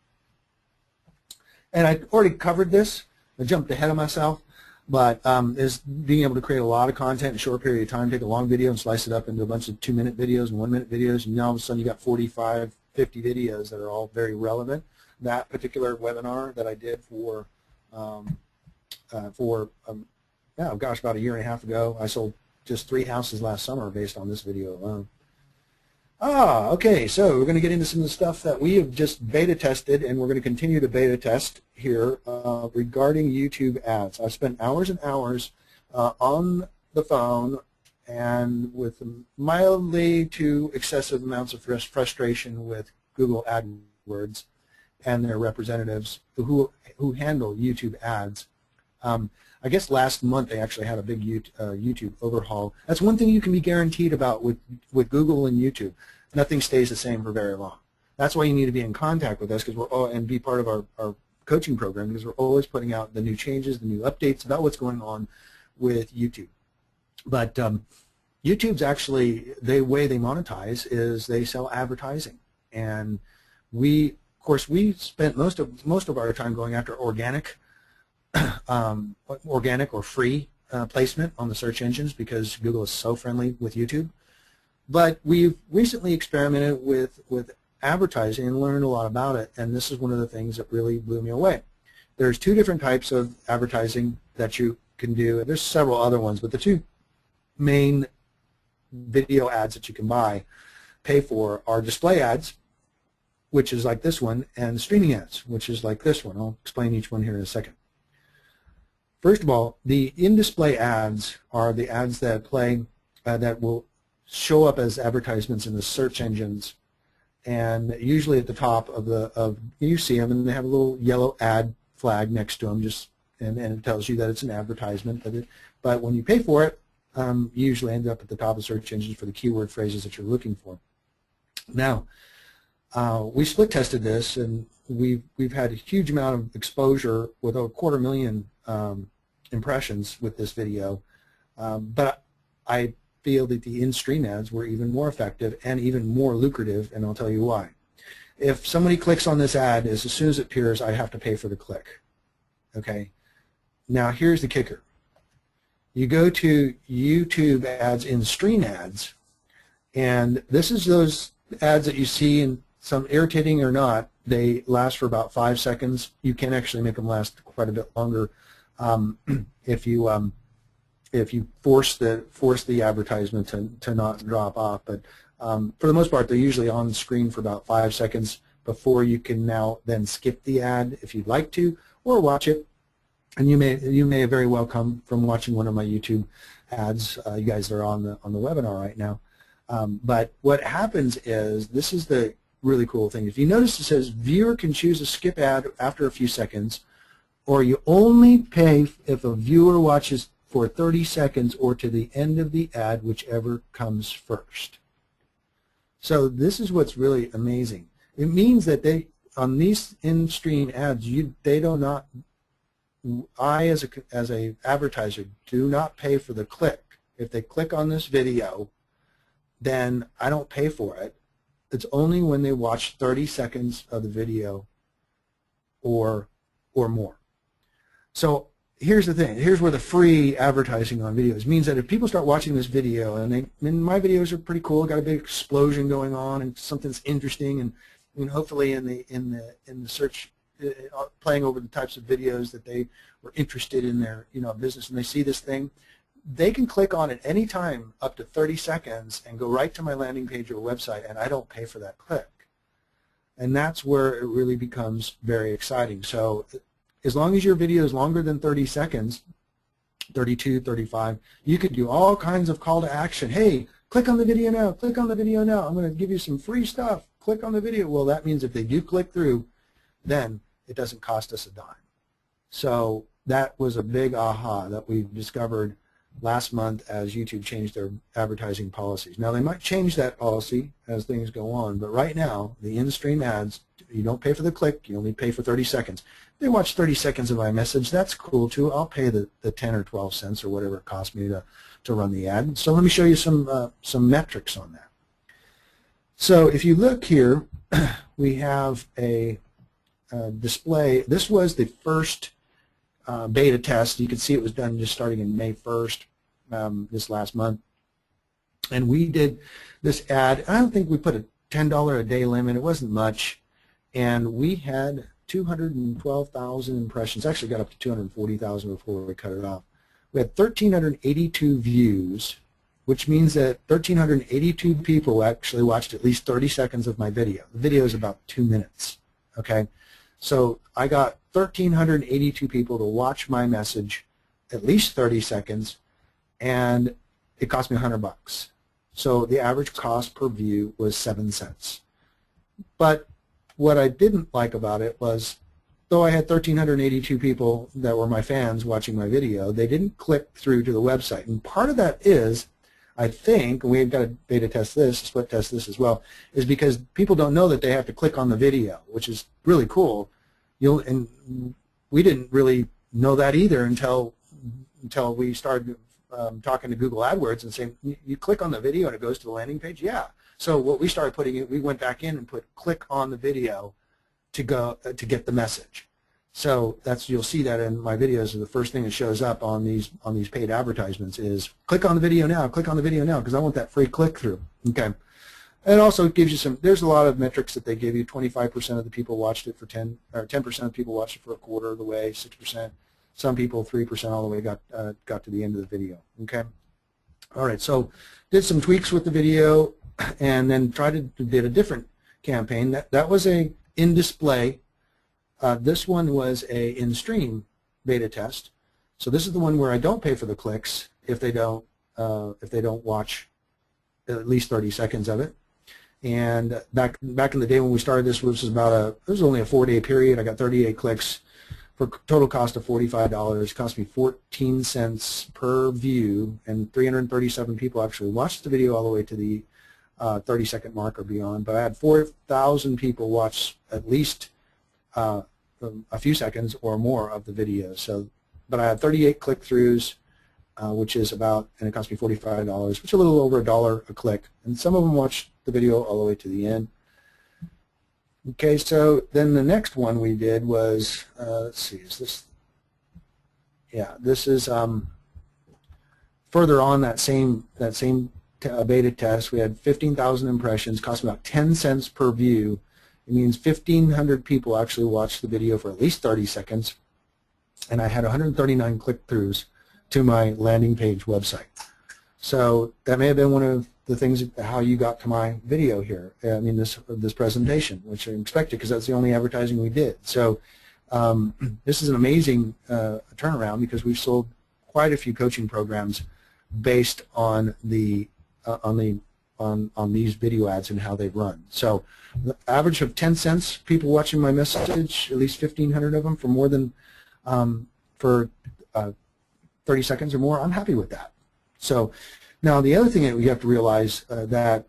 And I already covered this. I jumped ahead of myself, but is being able to create a lot of content in a short period of time, take a long video and slice it up into a bunch of 2-minute videos and 1-minute videos, and now all of a sudden you got 45, 50 videos that are all very relevant. That particular webinar that I did for about a year and a half ago, I sold just 3 houses last summer based on this video alone. Okay, so we're going to get into some of the stuff that we have just beta tested, and we're going to continue to beta test here regarding YouTube ads. I've spent hours and hours on the phone, and with mildly to excessive amounts of frustration with Google AdWords and their representatives who handle YouTube ads. I guess last month they actually had a big YouTube overhaul. That's one thing you can be guaranteed about with Google and YouTube. Nothing stays the same for very long. That's why you need to be in contact with us and be part of our coaching program, because we're always putting out the new changes, the new updates about what's going on with YouTube. But YouTube's actually, the way they monetize is they sell advertising, and of course we spent most of our time going after organic or free placement on the search engines, because Google is so friendly with YouTube. But we've recently experimented with advertising and learned a lot about it, and this is one of the things that really blew me away. There's 2 different types of advertising that you can do. There's several other ones, but the 2 main video ads that you can pay for are display ads, which is like this one, and streaming ads, which is like this one. I'll explain each one here in a second. First of all, the in-display ads are the ads that play that will show up as advertisements in the search engines, and usually at the top of you see them, and they have a little yellow ad flag next to them, and it tells you that it's an advertisement. But when you pay for it, you usually end up at the top of search engines for the keyword phrases that you're looking for. Now, we split tested this, and we've had a huge amount of exposure with over 250,000 impressions with this video, but I feel that the in-stream ads were even more effective and even more lucrative, and I'll tell you why. If somebody clicks on this ad, as soon as it appears, I have to pay for the click. Okay. Now here's the kicker. You go to YouTube ads, in-stream ads, and this is those ads that you see, in some irritating or not, they last for about 5 seconds. You can actually make them last quite a bit longer if you force the advertisement to not drop off. But for the most part, they're usually on screen for about 5 seconds before you can now then skip the ad if you'd like to, or watch it. And you may very well come from watching one of my YouTube ads. You guys are on the webinar right now. But what happens is, this is the really cool thing. If you notice, it says viewer can choose a skip ad after a few seconds, or you only pay if a viewer watches for 30 seconds or to the end of the ad, whichever comes first. So this is what's really amazing. It means that they, on these in-stream ads, they do not, I as a advertiser do not pay for the click. If they click on this video, then I don't pay for it. It's only when they watch 30 seconds of the video or more. So here's the thing. Here's where the free advertising on videos means that if people start watching this video, and my videos are pretty cool, got a big explosion going on, and something's interesting, and hopefully in the search, playing over the types of videos that they were interested in their business, and they see this thing, they can click on it any time up to 30 seconds and go right to my landing page or website, and I don't pay for that click. And that's where it really becomes very exciting. So as long as your video is longer than 30 seconds, 32, 35, you could do all kinds of call to action. Hey, click on the video now, click on the video now. I'm going to give you some free stuff. Click on the video. Well, that means if they do click through, then it doesn't cost us a dime. So that was a big aha that we discovered last month as YouTube changed their advertising policies. Now, they might change that policy as things go on, but right now, the in-stream ads, you don't pay for the click, you only pay for 30 seconds. If they watch 30 seconds of my message, that's cool too. I'll pay the 10 or 12 cents or whatever it cost me to run the ad. So let me show you some metrics on that. So if you look here, we have a display. This was the first beta test. You can see it was done just starting in May 1st, this last month. And we did this ad. I don't think we put a $10 a day limit. It wasn't much. And we had 212,000 impressions. Actually got up to 240,000 before we cut it off. We had 1,382 views, which means that 1,382 people actually watched at least 30 seconds of my video. The video is about 2 minutes. Okay? So I got 1,382 people to watch my message at least 30 seconds, and it cost me $100. So the average cost per view was 7 cents. But what I didn't like about it was, though I had 1,382 people that were my fans watching my video, they didn't click through to the website. And part of that is, I think, and we've got to beta test this, split test this as well, is because people don't know that they have to click on the video, which is really cool. And we didn't really know that either until we started talking to Google AdWords and saying, you click on the video and it goes to the landing page? Yeah. So what we started putting in, we went back in and put click on the video to go to get the message. So that's, you'll see that in my videos. The first thing that shows up on these paid advertisements is click on the video now, click on the video now, because I want that free click through. Okay. And also it gives you some, there's a lot of metrics that they give you. 25% of the people watched it for 10% of people watched it for a quarter of the way, 6%. Some people 3% all the way got to the end of the video. Okay. All right. So did some tweaks with the video, and then did a different campaign. That was a in display. This one was a in stream beta test. So this is the one where I don't pay for the clicks if they don't watch at least 30 seconds of it. And back in the day when we started this, was it was only a 4-day period. I got 38 clicks for a total cost of $45. It cost me 14 cents per view, and 337 people actually watched the video all the way to the 30-second mark or beyond. But I had 4,000 people watch at least a few seconds or more of the video. So, but I had 38 click-throughs, which is about, and it cost me $45, which is a little over $1 a click. And some of them watched the video all the way to the end. Okay, so then the next one we did was, let's see, is this? Yeah, this is further on that same beta test. We had 15,000 impressions, cost about 10 cents per view. It means 1,500 people actually watched the video for at least 30 seconds, and I had 139 click-throughs to my landing page website. So that may have been one of the things, how you got to my video here. I mean, this presentation, which I expected because that's the only advertising we did. So this is an amazing turnaround, because we've sold quite a few coaching programs based on the on these video ads and how they run. So the average of 10 cents people watching my message, at least 1,500 of them for more than for 30 seconds or more. I'm happy with that. So now the other thing that we have to realize that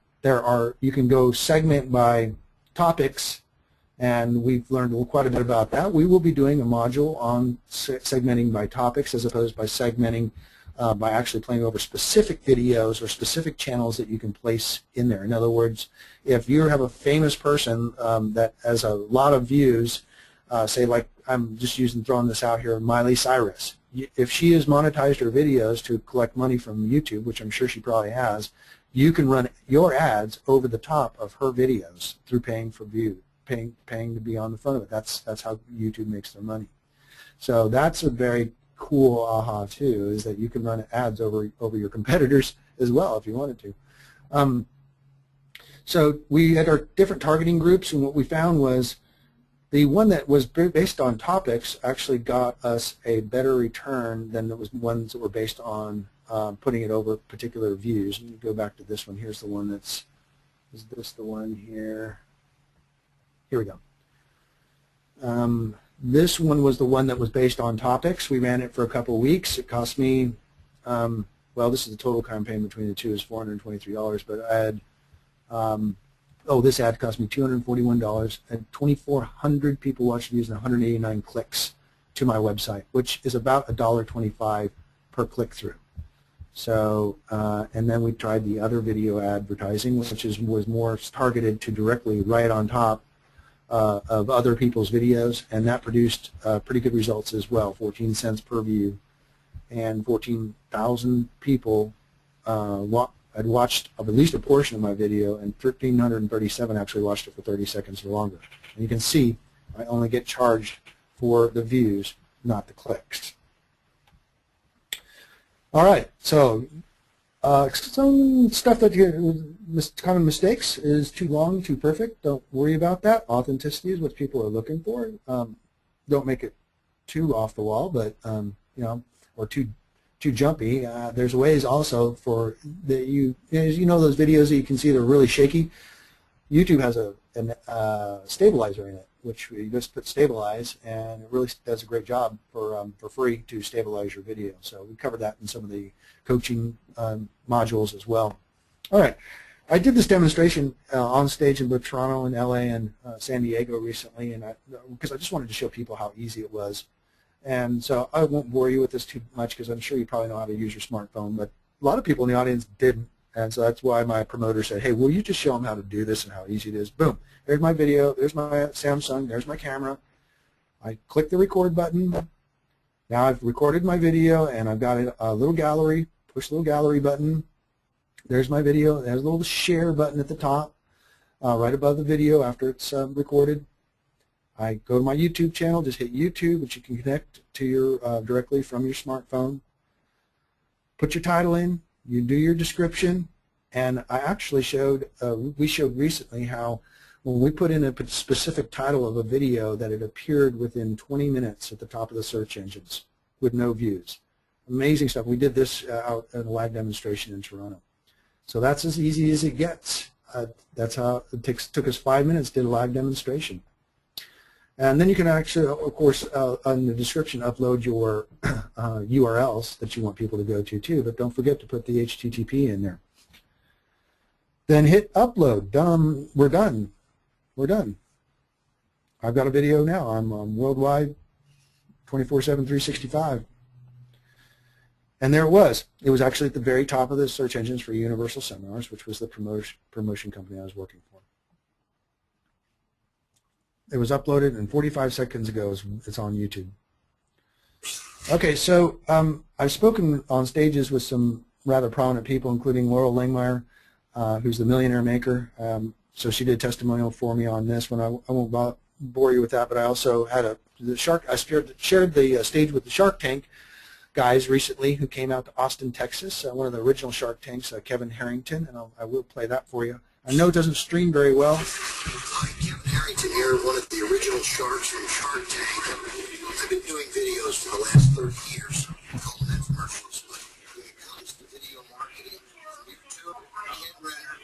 you can go segment by topics, and we've learned quite a bit about that. We will be doing a module on segmenting by topics as opposed by segmenting by actually playing over specific videos or specific channels that you can place in there. In other words, if you have a famous person that has a lot of views, say like I'm just throwing this out here, Miley Cyrus. If she has monetized her videos to collect money from YouTube, which I'm sure she probably has, you can run your ads over the top of her videos through paying to be on the front of it. That's how YouTube makes their money. So that's a very cool aha too, is that you can run ads over your competitors as well if you wanted to. So we had our different targeting groups, and what we found was the one that was based on topics actually got us a better return than it was ones that were based on putting it over particular views. Let me go back to this one. Here's the one is this the one here? Here we go. This one was the one that was based on topics. We ran it for a couple of weeks. It cost me, well, this is the total campaign between the two is $423, but I had, this ad cost me $241, and 2,400 people watched views and 189 clicks to my website, which is about $1.25 per click-through. So, and then we tried the other video advertising, which was more targeted to directly right on top of other people's videos, and that produced pretty good results as well, 14 cents per view, and 14,000 people had watched at least a portion of my video, and 1,337 actually watched it for 30 seconds or longer. And you can see I only get charged for the views, not the clicks. All right, so some stuff that common mistakes is too long, too perfect. Don't worry about that. Authenticity is what people are looking for. Don't make it too off the wall, but or too jumpy. There's ways also for that those videos that you can see they're really shaky. YouTube has a stabilizer in it, which you just put stabilize, and it really does a great job for free to stabilize your video. So we covered that in some of the coaching modules as well. All right, I did this demonstration on stage in both Toronto and LA and San Diego recently, and because I just wanted to show people how easy it was. And so I won't bore you with this too much because I'm sure you probably know how to use your smartphone, but a lot of people in the audience didn't. And so that's why my promoter said, hey, will you just show them how to do this and how easy it is? Boom. There's my video. There's my Samsung. There's my camera. I click the record button. Now I've recorded my video, and I've got a little gallery. Push the little gallery button. There's my video. There's a little share button at the top, right above the video after it's recorded. I go to my YouTube channel. Just hit YouTube, which you can connect to your directly from your smartphone. Put your title in. You do your description, and I actually we showed recently how when we put in a specific title of a video that it appeared within 20 minutes at the top of the search engines with no views. Amazing stuff. We did this out in a live demonstration in Toronto. So that's as easy as it gets. That's how it took us 5 minutes, did a live demonstration. And then you can actually, of course, on the description, upload your URLs that you want people to go to too, but don't forget to put the HTTP in there. Then hit upload. Done. We're done. We're done. I've got a video now. I'm worldwide, 24/7, 365. And there it was. It was actually at the very top of the search engines for Universal Seminars, which was the promotion company I was working for. It was uploaded, and 45 seconds ago it's on YouTube. Okay, so I've spoken on stages with some rather prominent people, including Laurel Langmeyer, who's the Millionaire Maker. So she did a testimonial for me on this one. I won't bore you with that, but I also had I shared the stage with the Shark Tank guys recently who came out to Austin, Texas, one of the original Shark Tanks, Kevin Harrington, and I will play that for you. I know it doesn't stream very well. Kevin Harrington here, one of the original sharks from Shark Tank. I've been doing videos for the last 30 years. I call them commercials, but when it comes to video marketing, YouTube, can't render,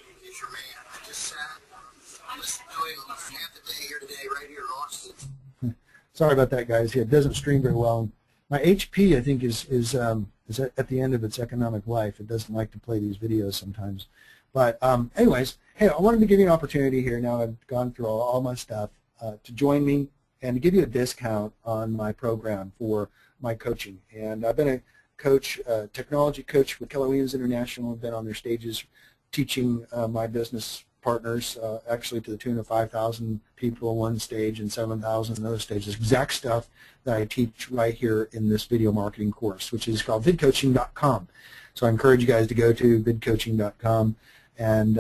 I'm just doing half a day here today, right here in Austin. Sorry about that, guys. Yeah, it doesn't stream very well. My HP, I think, is at the end of its economic life. It doesn't like to play these videos sometimes. But anyways, hey, I wanted to give you an opportunity here. Now I've gone through all my stuff to join me and to give you a discount on my program for my coaching. And I've been a coach, technology coach with Keller Williams International. I've been on their stages teaching my business partners, actually to the tune of 5,000 people on one stage and 7,000 on another stage. This exact stuff that I teach right here in this video marketing course, which is called VidCoaching.com. So I encourage you guys to go to VidCoaching.com and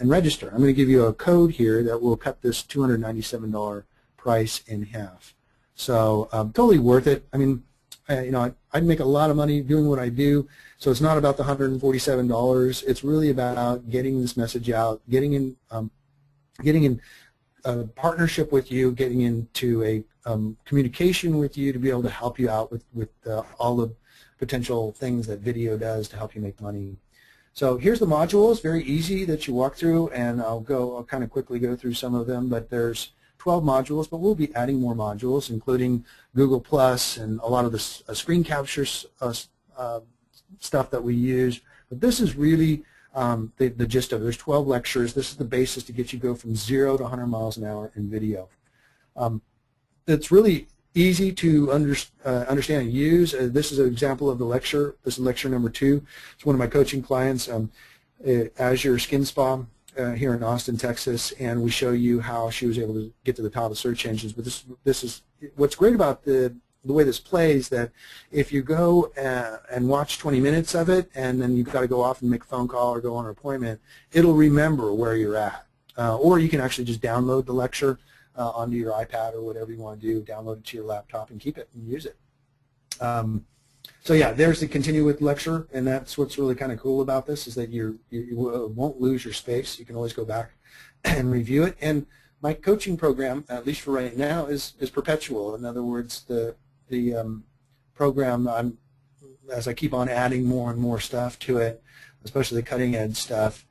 register. I'm going to give you a code here that will cut this $297 price in half. So totally worth it. I mean, I make a lot of money doing what I do, so it's not about the $147. It's really about getting this message out, getting in a partnership with you, getting into a communication with you to be able to help you out with all the potential things that video does to help you make money. So here's the modules, very easy that you walk through, and I'll kind of quickly go through some of them, but there's 12 modules, but we'll be adding more modules, including Google Plus and a lot of the screen capture stuff that we use. But this is really the gist of it. There's 12 lectures. This is the basis to get you go from 0 to 100 miles an hour in video. It's really easy to understand and use. This is an example of the lecture. This is lecture number 2. It's one of my coaching clients, Azure Skin Spa. Here in Austin, Texas, and we show you how she was able to get to the top of search engines. But this is what's great about the way this plays, that if you go and watch 20 minutes of it and then you've got to go off and make a phone call or go on an appointment, it'll remember where you're at. Or you can actually just download the lecture onto your iPad or whatever you want to do, download it to your laptop and keep it and use it. So yeah, there's the continue with lecture, and that's what's really kind of cool about this, is that you won't lose your space. You can always go back and review it. And my coaching program, at least for right now, is perpetual. In other words, the program, as I keep on adding more and more stuff to it, especially the cutting edge stuff,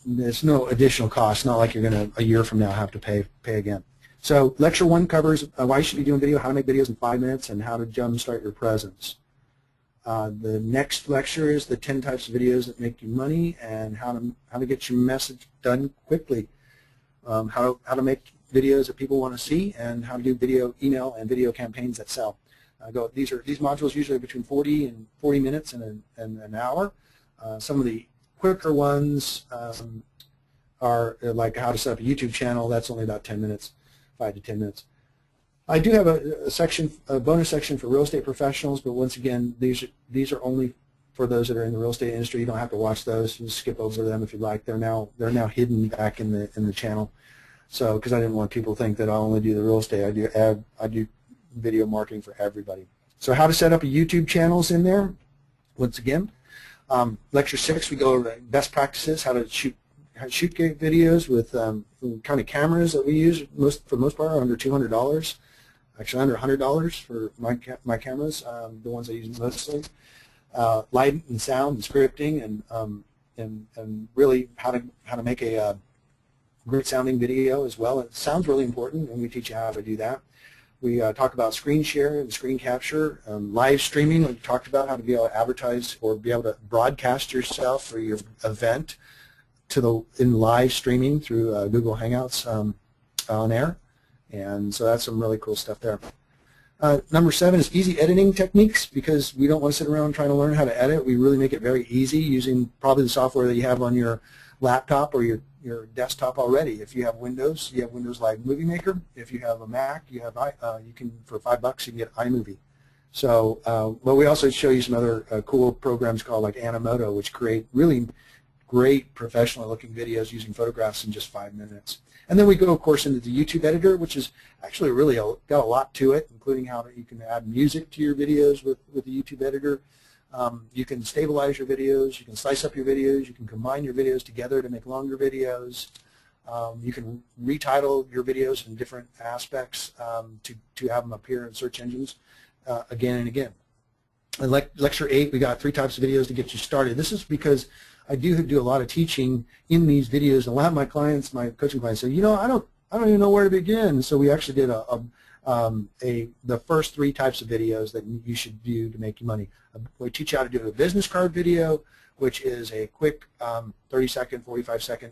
there's no additional cost. Not like you're going to, a year from now, have to pay again. So lecture 1 covers why you should be doing video, how to make videos in 5 minutes, and how to jumpstart your presence. The next lecture is the 10 types of videos that make you money, and how to get your message done quickly. How to make videos that people want to see, and how to do video, email, and video campaigns that sell. These modules usually between 40 minutes and an hour. Some of the quicker ones are like how to set up a YouTube channel. That's only about 10 minutes. 5 to 10 minutes. I do have a bonus section for real estate professionals, but once again, these are only for those that are in the real estate industry. You don't have to watch those. You can skip over them if you'd like. They're now hidden back in the channel. So because I didn't want people to think that I only do the real estate, I do video marketing for everybody. So how to set up a YouTube channel is in there. Once again, lecture 6 we go over best practices, how to shoot videos with kind of cameras that we use. For the most part are under $200, actually under $100 for my cameras, the ones I use mostly. Light and sound and scripting, and really how to make a great sounding video as well. It sounds really important, and we teach you how to do that. We talk about screen share and screen capture, live streaming. We talked about how to be able to advertise or be able to broadcast yourself for your event in live streaming through Google Hangouts on air, and so that's some really cool stuff there. Number 7 is easy editing techniques, because we don't want to sit around trying to learn how to edit. We really make it very easy using probably the software that you have on your laptop or your desktop already. If you have Windows, you have Windows Live Movie Maker. If you have a Mac, you can for $5 you can get iMovie. So, but we also show you some other cool programs called like Animoto, which create really great professional looking videos using photographs in just 5 minutes. And then we go, of course, into the YouTube editor, which is actually really got a lot to it, including how you can add music to your videos with the YouTube editor. You can stabilize your videos. You can slice up your videos. You can combine your videos together to make longer videos. You can retitle your videos in different aspects to have them appear in search engines again and again. In lecture 8, we got 3 types of videos to get you started. This is because I do a lot of teaching in these videos. A lot of my clients, my coaching clients, say, you know, I don't even know where to begin. So we actually did the first 3 types of videos that you should do to make you money. We teach you how to do a business card video, which is a quick 30-second, 45-second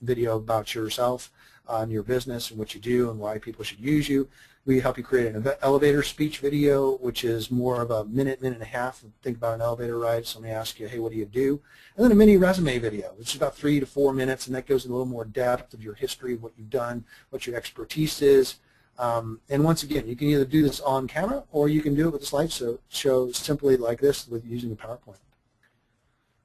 video about yourself and your business and what you do and why people should use you. We help you create an elevator speech video, which is more of a minute and a half. Think about an elevator ride. Somebody asks you, hey, what do you do? And then a mini resume video, which is about 3 to 4 minutes, and that goes in a little more depth of your history, what you've done, what your expertise is. And once again, you can either do this on camera or you can do it with a slideshow simply like this with using the PowerPoint.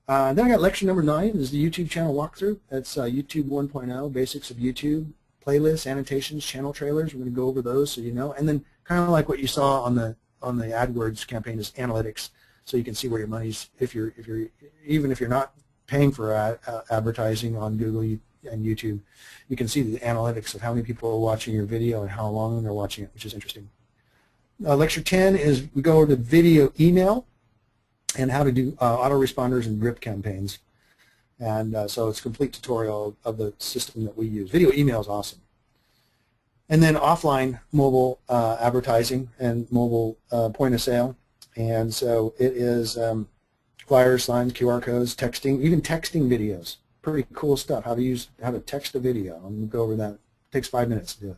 Then I got lecture number 9 is the YouTube channel walkthrough. That's YouTube 1.0, basics of YouTube, playlists, annotations, channel trailers. We're going to go over those so you know. And then kind of like what you saw on the AdWords campaign is analytics, so you can see where your money's. Even if you're not paying for advertising on Google and YouTube, you can see the analytics of how many people are watching your video and how long they're watching it, which is interesting. Lecture 10 is we go over to video email and how to do autoresponders and drip campaigns. And so it's a complete tutorial of the system that we use. Video email is awesome. And then offline mobile advertising and mobile point of sale. And so it is flyers, signs, QR codes, texting, even texting videos. Pretty cool stuff. How to text a video. I'm going to go over that. It takes 5 minutes to do it.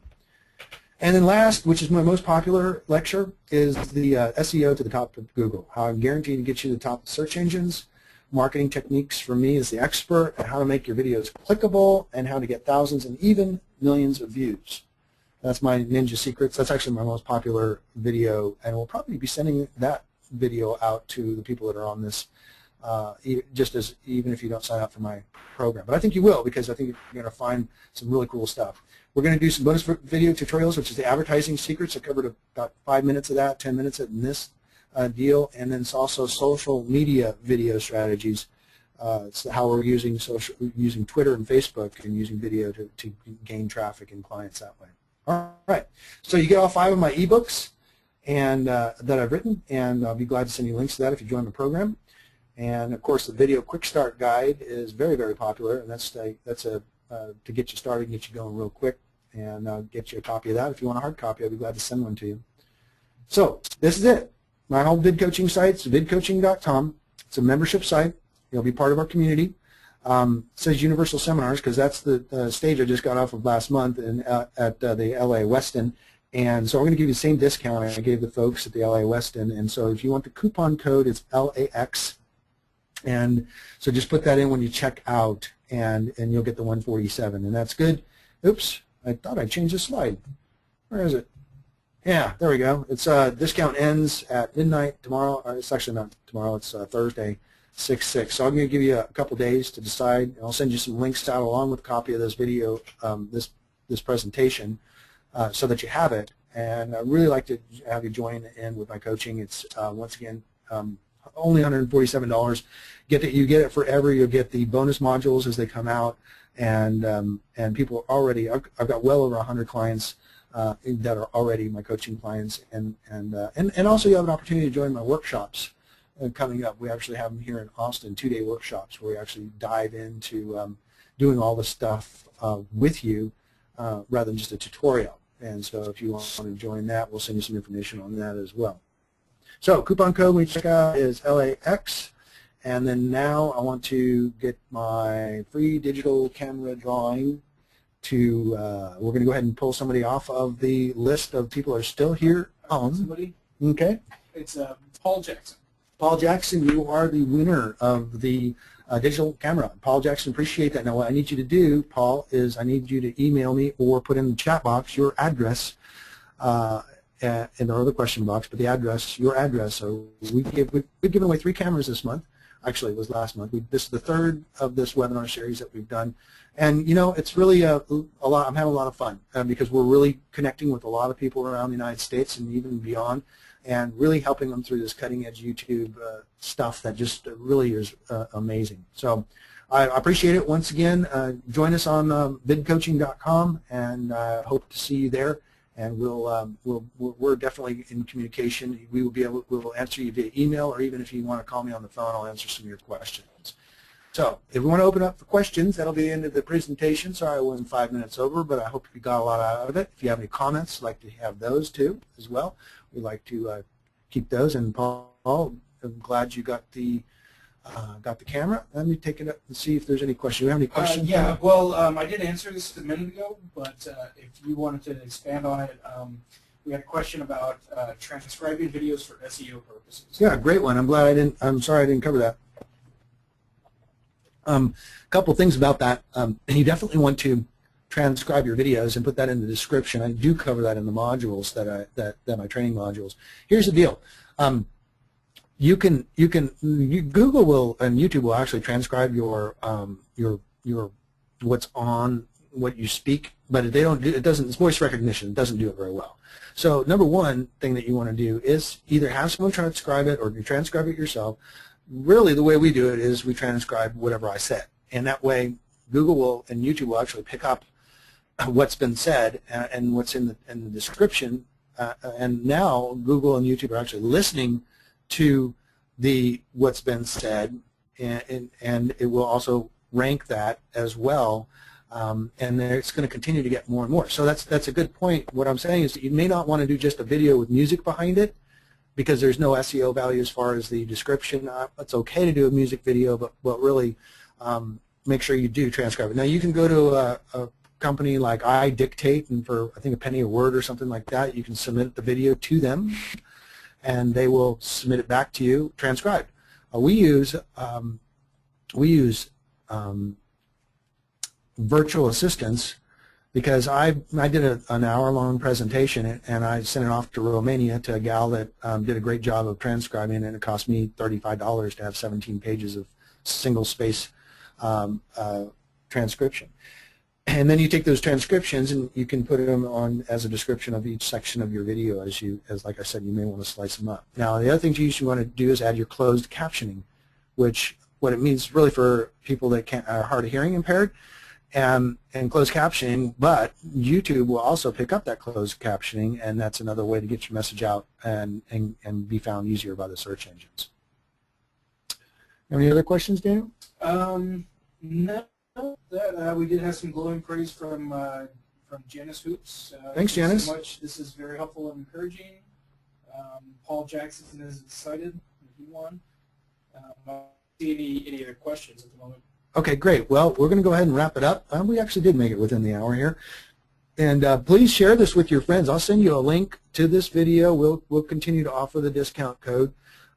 And then last, which is my most popular lecture, is the SEO to the top of Google. How I'm guaranteed to get you to the top of search engines. Marketing techniques from me as the expert, and how to make your videos clickable, and how to get thousands and even millions of views. That's my ninja secrets. That's actually my most popular video, and we'll probably be sending that video out to the people that are on this, even if you don't sign up for my program. But I think you will, because I think you're going to find some really cool stuff. We're going to do some bonus video tutorials, which is the advertising secrets. I covered about 5 minutes of that, 10 minutes in this deal, and then it's also social media video strategies. It's how we're using Twitter and Facebook and using video to gain traffic and clients that way. All right, so you get all 5 of my ebooks and that I've written, and I'll be glad to send you links to that if you join the program. And of course, the video quick start guide is very, very popular, and that's to get you started and get you going real quick, and I'll get you a copy of that. If you want a hard copy, I'll be glad to send one to you. So this is it. My whole VidCoaching site is vidcoaching.com. It's a membership site. You'll be part of our community. It says Universal Seminars because that's the stage I just got off of last month at the LA Westin. And so we're going to give you the same discount I gave the folks at the LA Westin. And so if you want the coupon code, it's LAX. And so just put that in when you check out, and you'll get the 147. And that's good. Oops, I thought I changed the slide. Where is it? Yeah, there we go. It's discount ends at midnight tomorrow. Or it's actually not tomorrow. It's Thursday, 6/6. So I'm going to give you a couple days to decide, and I'll send you some links out along with a copy of this video, this presentation, so that you have it. And I'd really like to have you join in with my coaching. It's once again only $147. You get it forever. You'll get the bonus modules as they come out, and people already. I've got well over 100 clients that are already my coaching clients, and also you have an opportunity to join my workshops coming up. We actually have them here in Austin, 2-day workshops where we actually dive into doing all the stuff with you rather than just a tutorial. And so if you want to join that, we'll send you some information on that as well. So coupon code when you check out is LAX. And then now I want to get my free digital camera drawing to, we're going to go ahead and pull somebody off of the list of people that are still here on. Somebody? Okay. It's Paul Jackson. Paul Jackson, you are the winner of the digital camera. Paul Jackson, appreciate that. Now what I need you to do, Paul, is I need you to email me or put in the chat box your address in the other question box, but the address, your address. So we've given away 3 cameras this month. Actually, it was last month. This is the 3rd of this webinar series that we've done. And, you know, it's really a lot. I'm having a lot of fun because we're really connecting with a lot of people around the United States and even beyond, and really helping them through this cutting-edge YouTube stuff that just really is amazing. So I appreciate it. Once again, join us on vidcoaching.com, and I hope to see you there. And we're definitely in communication. We will answer you via email, or even if you want to call me on the phone, I'll answer some of your questions. So if we want to open up for questions, that'll be the end of the presentation. Sorry I wasn't 5 minutes over, but I hope you got a lot out of it. If you have any comments, I'd like to have those too as well. We'd like to keep those. And Paul, I'm glad you got the camera. Let me take it up and see if there's any questions. Do you have any questions? Yeah, well, I did answer this a minute ago, but if you wanted to expand on it, we had a question about transcribing videos for SEO purposes. Yeah, great one. I'm sorry I didn't cover that. A couple things about that. You definitely want to transcribe your videos and put that in the description. I do cover that in the modules that my training modules. Here's the deal. Google will and YouTube will actually transcribe your what's on what you speak, but they don't do it. Doesn't it's voice recognition. It doesn't do it very well. So number one thing that you want to do is either have someone transcribe it or you transcribe it yourself. Really, the way we do it is we transcribe whatever I said, and that way Google will and YouTube will actually pick up what's been said and what's in the description. And now Google and YouTube are actually listening to what's been said, and it will also rank that as well, and it's going to continue to get more and more. So that's a good point. What I'm saying is that you may not want to do just a video with music behind it because there's no SEO value as far as the description. It's okay to do a music video, but really make sure you do transcribe it. Now you can go to a company like iDictate, and for I think a penny a word or something like that, you can submit the video to them, and they will submit it back to you transcribed. We use virtual assistants because I did an hour-long presentation and I sent it off to Romania to a gal that did a great job of transcribing, and it cost me $35 to have 17 pages of single-space transcription. And then you take those transcriptions and you can put them on as a description of each section of your video as like I said, you may want to slice them up. Now the other thing you usually want to do is add your closed captioning, which what it means really for people that are hard of hearing impaired, and closed captioning, but YouTube will also pick up that closed captioning, and that's another way to get your message out and be found easier by the search engines. Any other questions, Daniel? No. We did have some glowing praise from Janice Hoops. Thanks, Janice. So much. This is very helpful and encouraging. Paul Jackson is excited. He won. I don't see any other questions at the moment. Okay, great. Well, we're going to go ahead and wrap it up. We actually did make it within the hour here. And please share this with your friends. I'll send you a link to this video. We'll continue to offer the discount code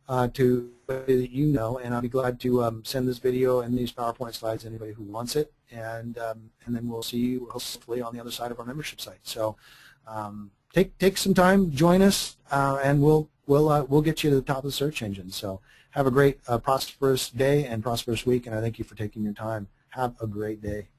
to anybody that you know, and I'll be glad to send this video and these PowerPoint slides to anybody who wants it. And then we'll see you hopefully on the other side of our membership site. So take some time, join us, and we'll get you to the top of the search engine. So have a great prosperous day and prosperous week, and I thank you for taking your time. Have a great day.